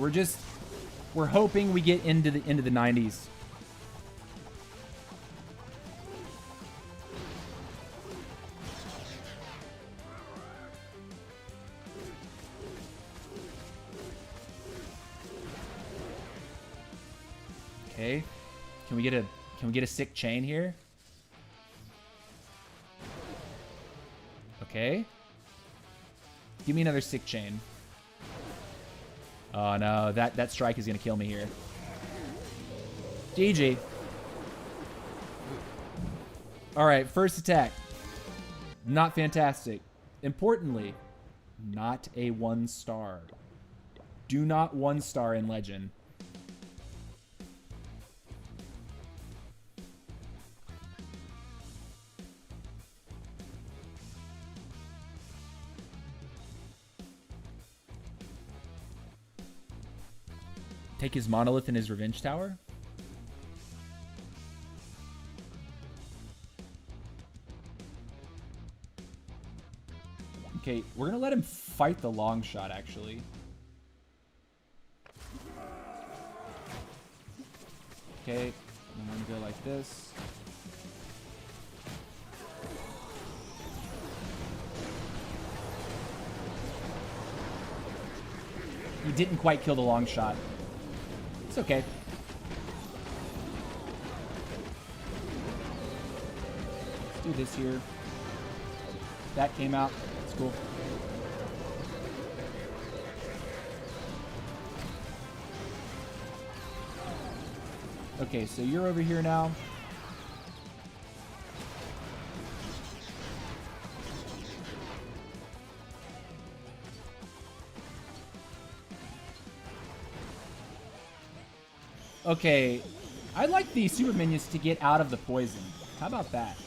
we're hoping we get into the 90s. Okay. Can we get a sick chain here? Okay. Give me another sick chain. Oh no, that strike is gonna kill me here. GG. Alright, first attack. Not fantastic. Importantly, not a 1-star. Do not 1-star in Legend. Take his monolith and his revenge tower? Okay, we're gonna let him fight the long shot, actually. Okay, I'm gonna go like this. He didn't quite kill the long shot. It's okay. Let's do this here. That came out. That's cool. Okay, so you're over here now. Okay, I'd like the super minions to get out of the poison. How about that?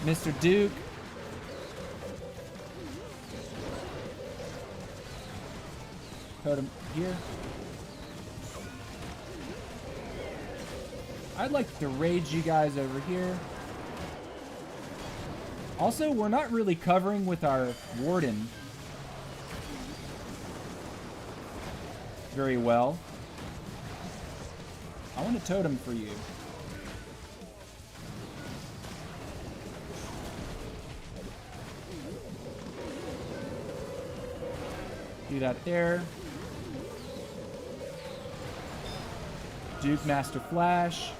Mr. Duke. Put him here. I'd like to rage you guys over here. Also, we're not really covering with our Warden very well. I want a totem for you. Do that there. Duke Master Flash.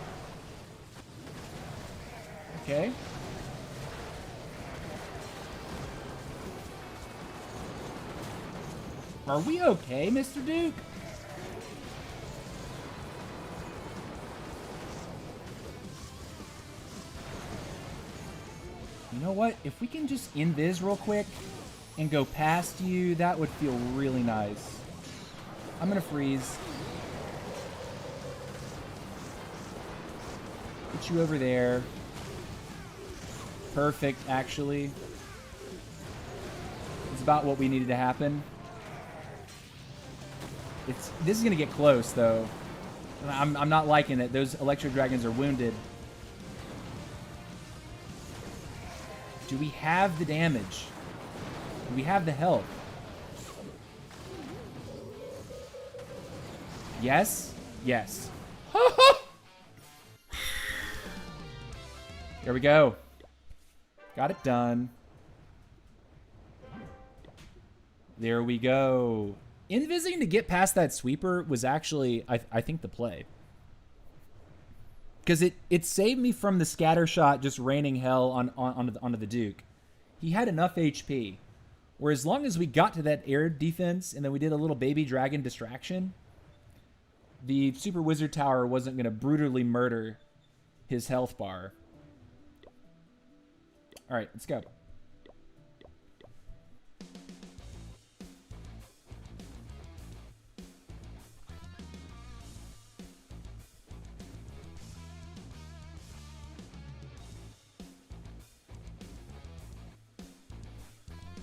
Okay. Are we okay, Mr. Duke? You know what? If we can just invis real quick and go past you, that would feel really nice. I'm gonna freeze. Get you over there. Perfect, actually. It's about what we needed to happen. This is gonna get close, though. I'm not liking it. Those Electro Dragons are wounded. Do we have the damage? Do we have the health? Yes? Yes. There we go. Got it done. There we go. Invising to get past that sweeper was actually, I think, the play. Because it saved me from the scatter shot just raining hell onto the Duke. He had enough HP. Where as long as we got to that air defense and then we did a little baby dragon distraction, the Super Wizard Tower wasn't going to brutally murder his health bar. All right, let's go.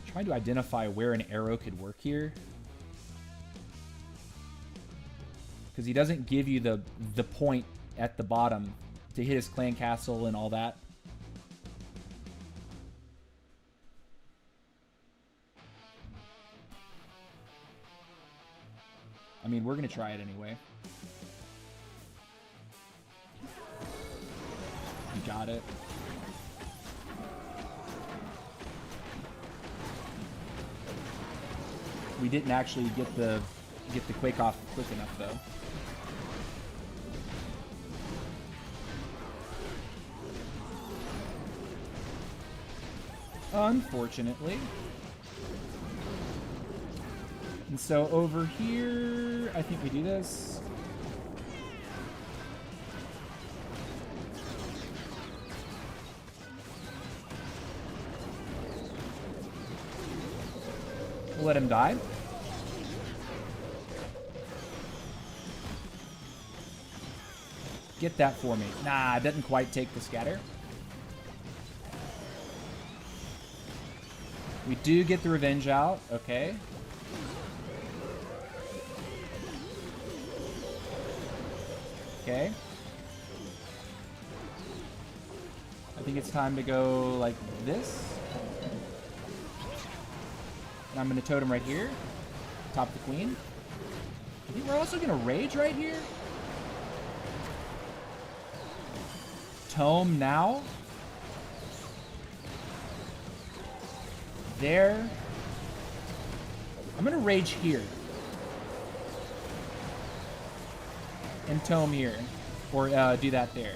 Trying to identify where an arrow could work here. Because he doesn't give you the point at the bottom to hit his clan castle and all that. I mean, we're going to try it anyway. You got it. We didn't actually get the quake off quick enough, though. Unfortunately. And so over here, I think we do this. We'll let him die. Get that for me. Nah, it doesn't quite take the scatter. We do get the revenge out. Okay. Okay. I think it's time to go like this. And I'm going to totem right here. Top the queen. I think we're also going to rage right here. Tome now. There. I'm going to rage here. And tome here. Or do that there.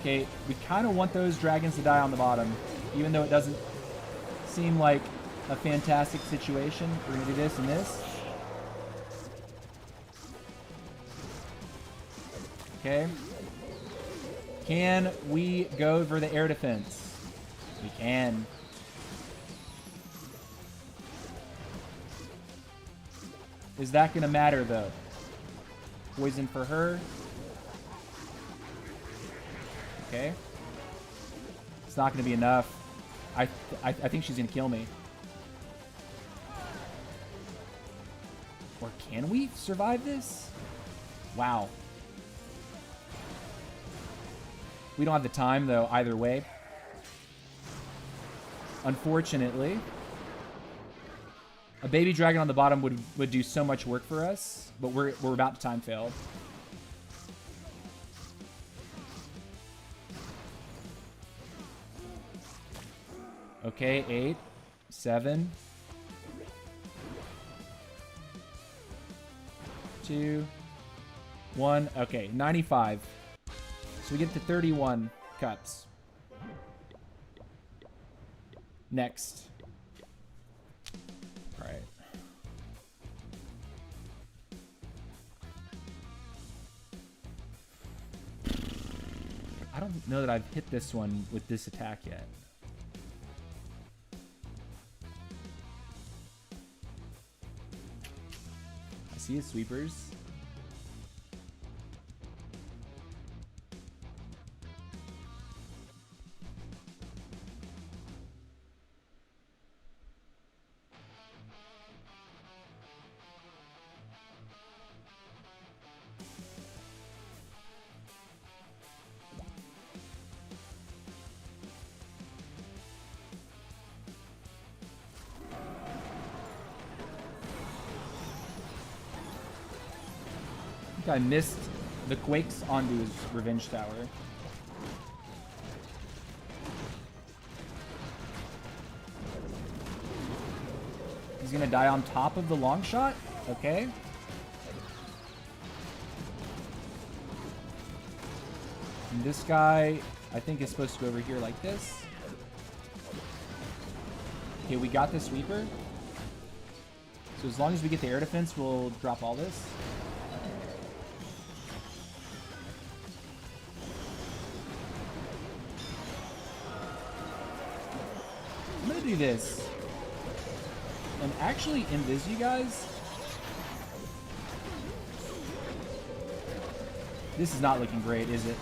Okay, we kind of want those dragons to die on the bottom. Even though it doesn't seem like a fantastic situation. We're going to do this and this. Okay. Can we go for the air defense? We can. Is that going to matter, though? Poison for her. Okay. It's not going to be enough. I think she's gonna kill me. Or can we survive this? Wow. We don't have the time, though, either way. Unfortunately. A baby dragon on the bottom would do so much work for us, but we're about to time fail. Okay, 8, 7, 2, 1. Okay, 95. So we get to 31 cups. Next. All right. I don't know that I've hit this one with this attack yet. I see his sweepers. I missed the Quakes onto his Revenge Tower. He's gonna die on top of the long shot? Okay. And this guy, I think, is supposed to go over here like this. Okay, we got the sweeper. So as long as we get the air defense, we'll drop all this. I'm gonna do this and actually invis you guys. This is not looking great, is it?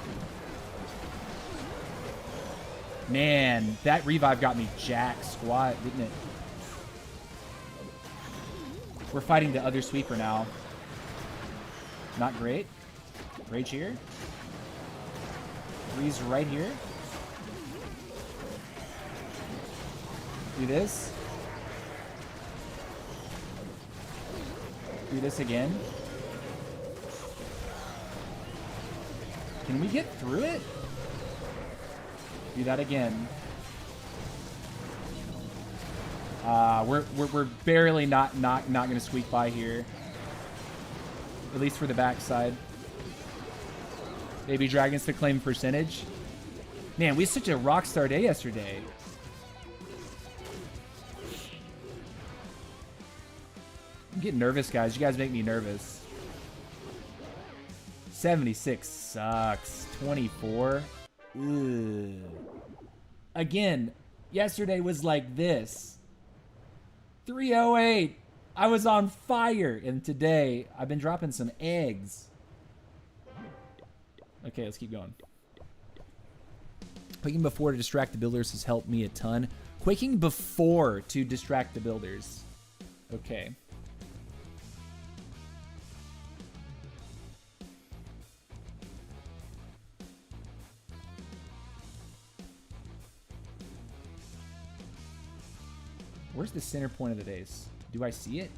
Man, that revive got me jack squat, didn't it? We're fighting the other sweeper now. Not great. Rage here. Freeze right here. Do this. Do this again. Can we get through it? Do that again. We're barely not gonna squeak by here. At least for the backside. Baby dragons to claim percentage. Man, we had such a rockstar day yesterday. I'm getting nervous, guys. You guys make me nervous. 76 sucks. 24. Ugh. Again, yesterday was like this. 308. I was on fire. And today, I've been dropping some eggs. Okay, let's keep going. Quaking before to distract the builders has helped me a ton. Quaking before to distract the builders. Okay. Where's the center point of the base? Do I see it?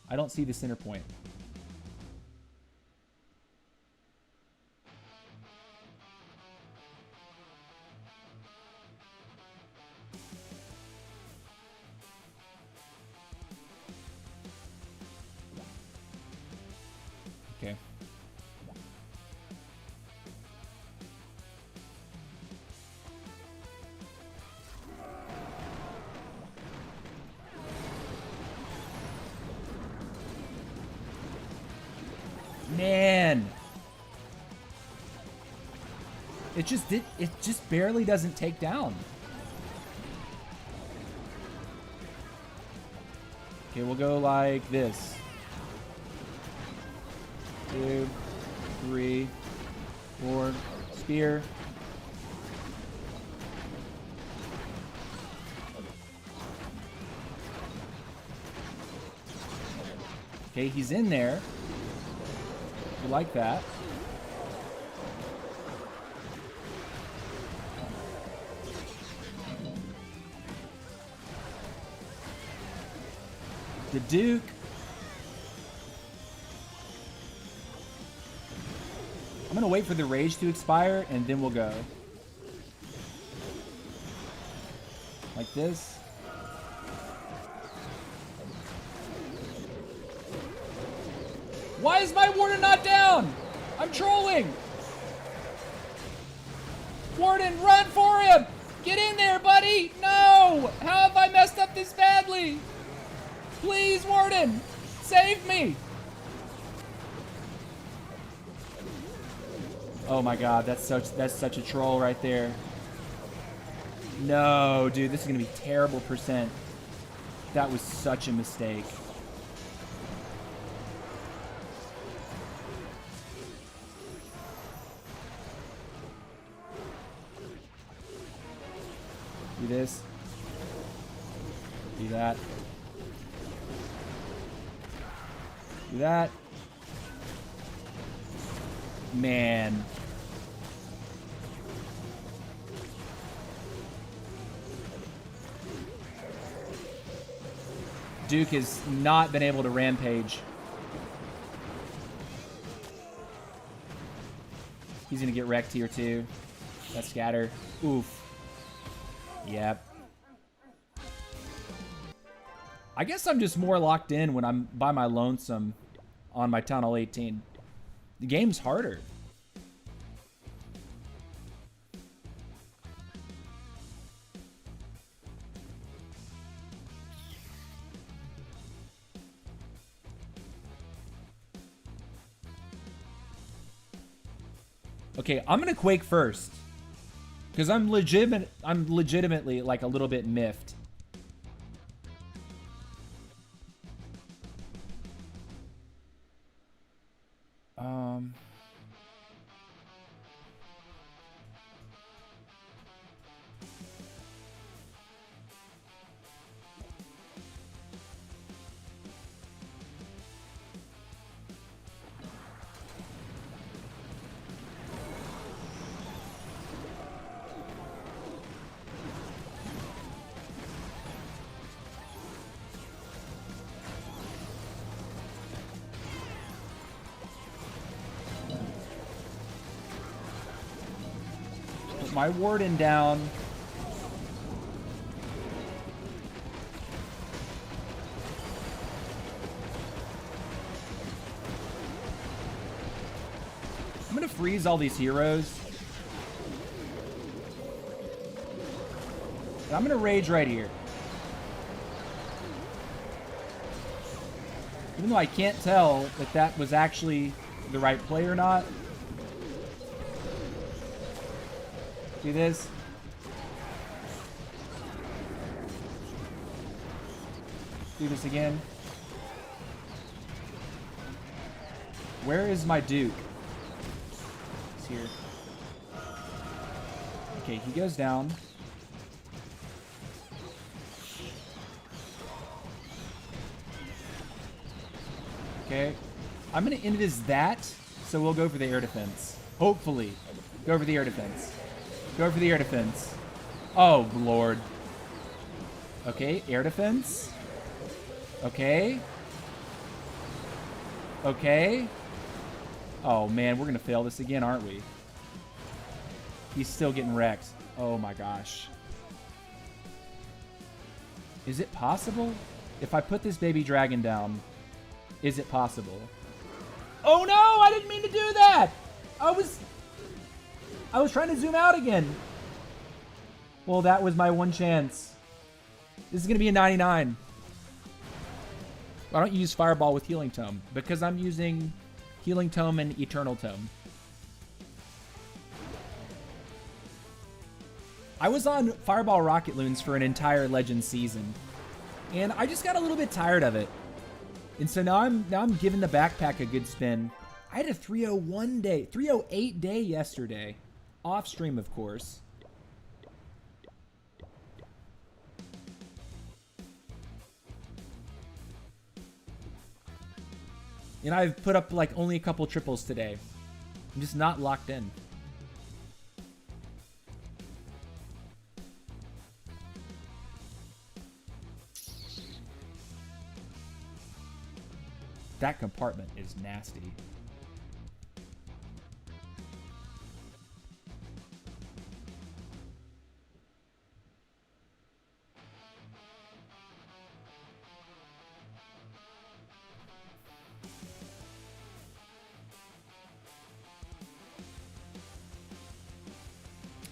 I don't see the center point. Okay. Man, it just barely doesn't take down. Okay, we'll go like this. 2, 3, 4, spear. Okay, he's in there. You like that. The Duke. I'm going to wait for the rage to expire, and then we'll go. Like this. Why is my Warden not down? I'm trolling. Warden, run for him. Get in there, buddy. No. How have I messed up this badly? Please, Warden, save me. Oh my God, that's such a troll right there. No, dude, this is gonna be terrible percent. That was such a mistake. Do this. Do that. Do that. Man. Duke has not been able to rampage. He's gonna get wrecked here too. That scatter. Oof. Yep. I guess I'm just more locked in when I'm by my lonesome on my Tunnel 18. The game's harder. Okay, I'm gonna Quake first. Because I'm legitimately like a little bit miffed. My Warden down. I'm gonna freeze all these heroes. And I'm gonna rage right here. Even though I can't tell if that was actually the right play or not. Do this. Do this again. Where is my Duke? He's here. Okay, he goes down. Okay. I'm going to invis that, so we'll go for the air defense. Hopefully. Go for the air defense. Go for the air defense. Oh, Lord. Okay, air defense. Okay. Okay. Oh, man, we're going to fail this again, aren't we? He's still getting wrecked. Oh, my gosh. Is it possible? If I put this baby dragon down, is it possible? Oh, no! I didn't mean to do that! I was trying to zoom out again. Well, that was my one chance. This is going to be a 99. Why don't you use Fireball with Healing Tome? Because I'm using Healing Tome and Eternal Tome. I was on Fireball Rocket Loons for an entire Legends season. And I just got a little bit tired of it. And so now I'm giving the backpack a good spin. I had a 308 day yesterday. Off stream, of course. And I've put up like only a couple triples today. I'm just not locked in. That compartment is nasty.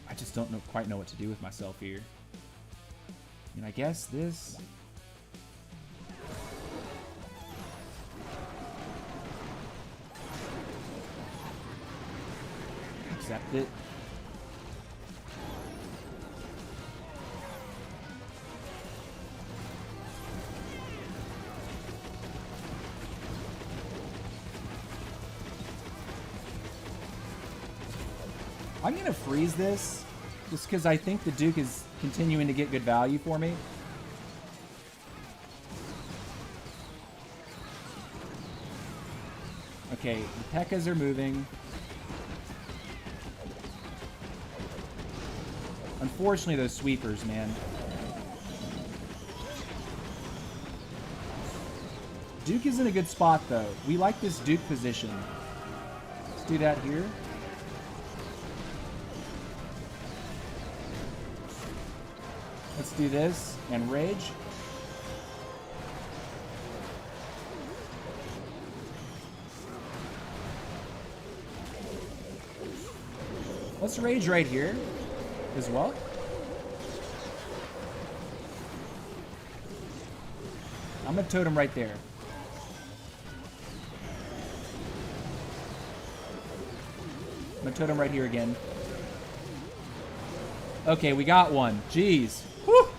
I just don't quite know what to do with myself here. And I guess this... Accept it. I'm going to freeze this just because I think the Duke is continuing to get good value for me. Okay, the P.E.K.K.A.s are moving. Unfortunately, those sweepers, man. Duke is in a good spot, though. We like this Duke position. Let's do that here. Let's do this and rage. Let's rage right here as well. I'm gonna totem right there. I'm gonna totem right here again. Okay, we got one. Jeez. Whew.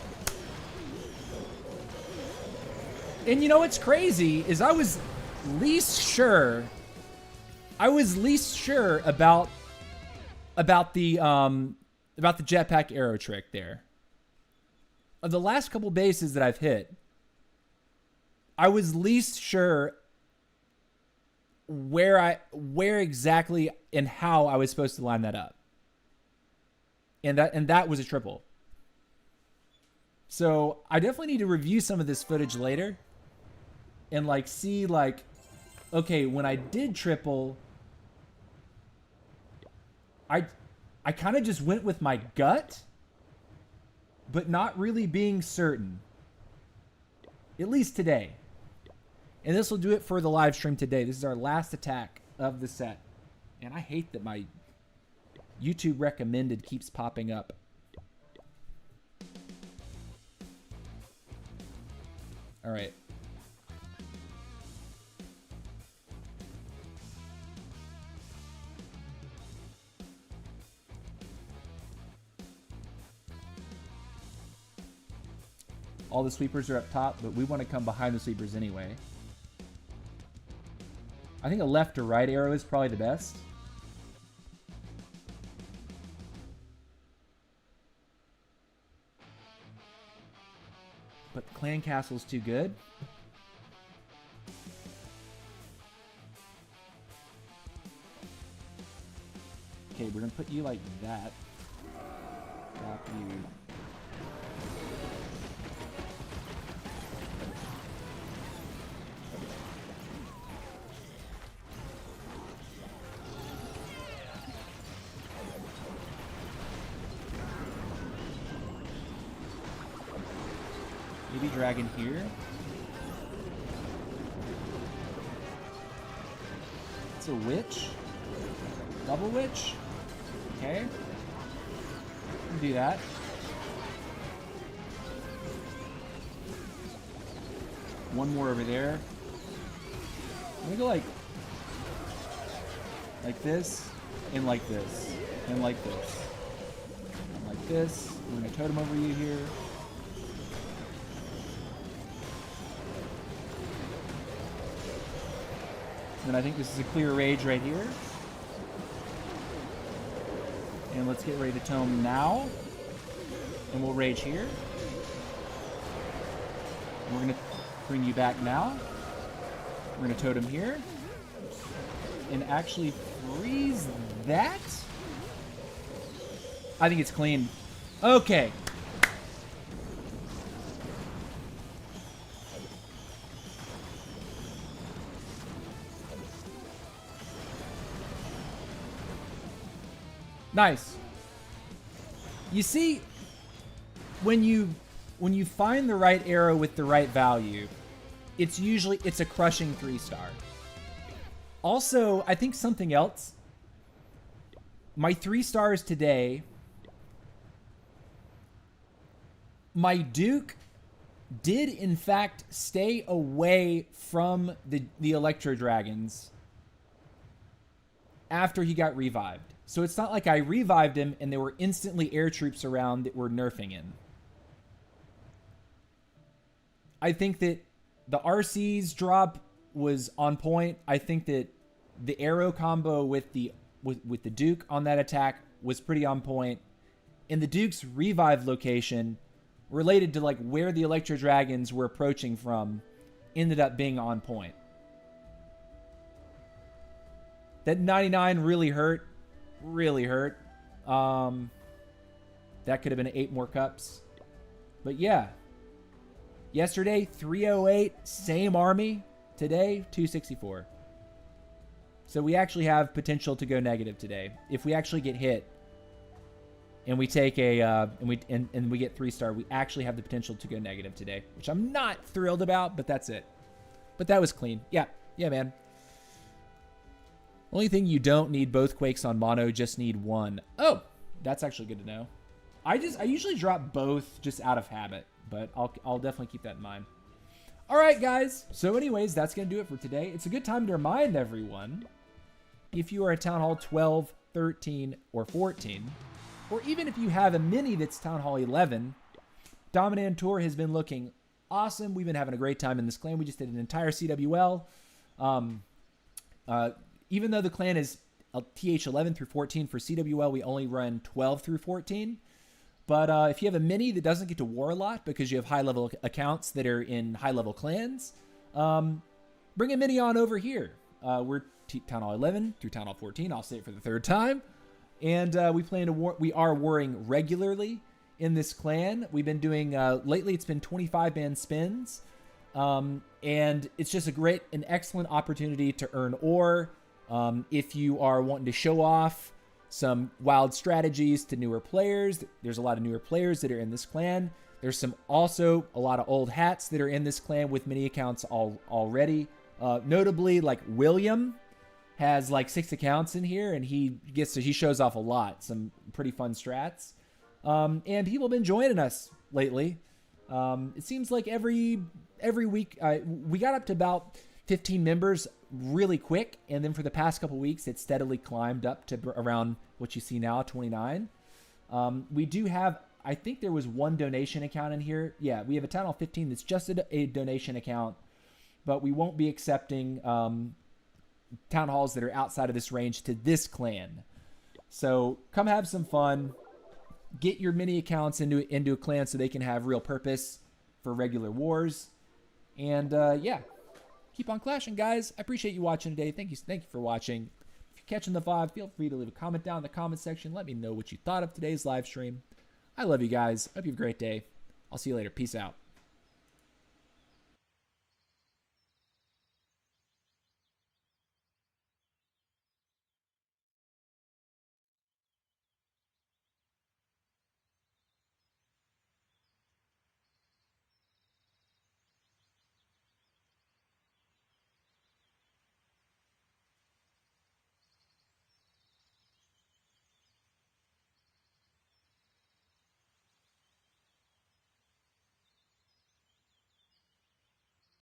And you know what's crazy is I was least sure about the jetpack arrow trick there. Of the last couple bases that I've hit, I was least sure where exactly and how I was supposed to line that up. And that was a triple. So I definitely need to review some of this footage later and like see like, okay, when I did triple, I kind of just went with my gut, but not really being certain. At least today. And this will do it for the live stream today. This is our last attack of the set. And I hate that my YouTube recommended keeps popping up. All right. All the sweepers are up top, but we want to come behind the sweepers anyway. I think a left or right arrow is probably the best. But the clan castle's too good. Okay, we're gonna put you like that. Drop you. Maybe dragon here. It's a witch. Double witch. Okay. Do that. One more over there. I'm gonna go like this, and like this, and like this. And like this. I'm gonna totem over you here. And I think this is a clear rage right here. And let's get ready to tome now. And we'll rage here. And we're going to bring you back now. We're going to totem here. and actually freeze that? I think it's clean. Okay. Nice. You see, when you find the right arrow with the right value, it's a crushing 3-star. Also, I think something else. My 3 stars today. My Duke did in fact stay away from the Electro Dragons after he got revived. So it's not like I revived him and there were instantly air troops around that were nerfing him. I think that the RC's drop was on point. I think that the arrow combo with the Duke on that attack was pretty on point. And the Duke's revive location related to like where the Electro Dragons were approaching from ended up being on point. That 99 really hurt. Really hurt. That could have been 8 more cups. But yeah. Yesterday, 308, same army. Today, 264. So we actually have potential to go negative today. If we actually get hit and we take a and we get 3-star, we actually have the potential to go negative today, which I'm not thrilled about, but that's it. But that was clean. Yeah, man. Only thing you don't need both Quakes on mono, just need one. Oh, that's actually good to know. I usually drop both just out of habit, but I'll definitely keep that in mind. All right, guys. So anyways, that's going to do it for today. It's a good time to remind everyone, if you are at Town Hall 12, 13, or 14, or even if you have a mini that's Town Hall 11, Dominant Tour has been looking awesome. We've been having a great time in this clan. We just did an entire CWL. Even though the clan is TH11 through 14 for CWL, we only run 12 through 14. But if you have a mini that doesn't get to war a lot because you have high-level accounts that are in high-level clans, bring a mini on over here. We're Town Hall 11 through Town Hall 14. I'll say it for the 3rd time. And we plan to we are warring regularly in this clan. We've been doing, lately it's been 25-man spins. And it's just an excellent opportunity to earn ore. If you are wanting to show off some wild strategies to newer players, there's a lot of newer players that are in this clan. There's also a lot of old hats that are in this clan with mini accounts already. Notably, like William has like 6 accounts in here, and he shows off a lot, some pretty fun strats. And people have been joining us lately. It seems like every week we got up to about 15 members really quick, and then for the past couple weeks it steadily climbed up to around what you see now, 29. We do have, I think there was one donation account in here. Yeah, we have a Town Hall 15 that's just a donation account, but we won't be accepting town halls that are outside of this range to this clan. So come have some fun, get your mini accounts into a clan so they can have real purpose for regular wars. And yeah, keep on clashing, guys. I appreciate you watching today. Thank you for watching. If you're catching the vibe, feel free to leave a comment down in the comment section. Let me know what you thought of today's live stream. I love you guys. Hope you have a great day. I'll see you later. Peace out.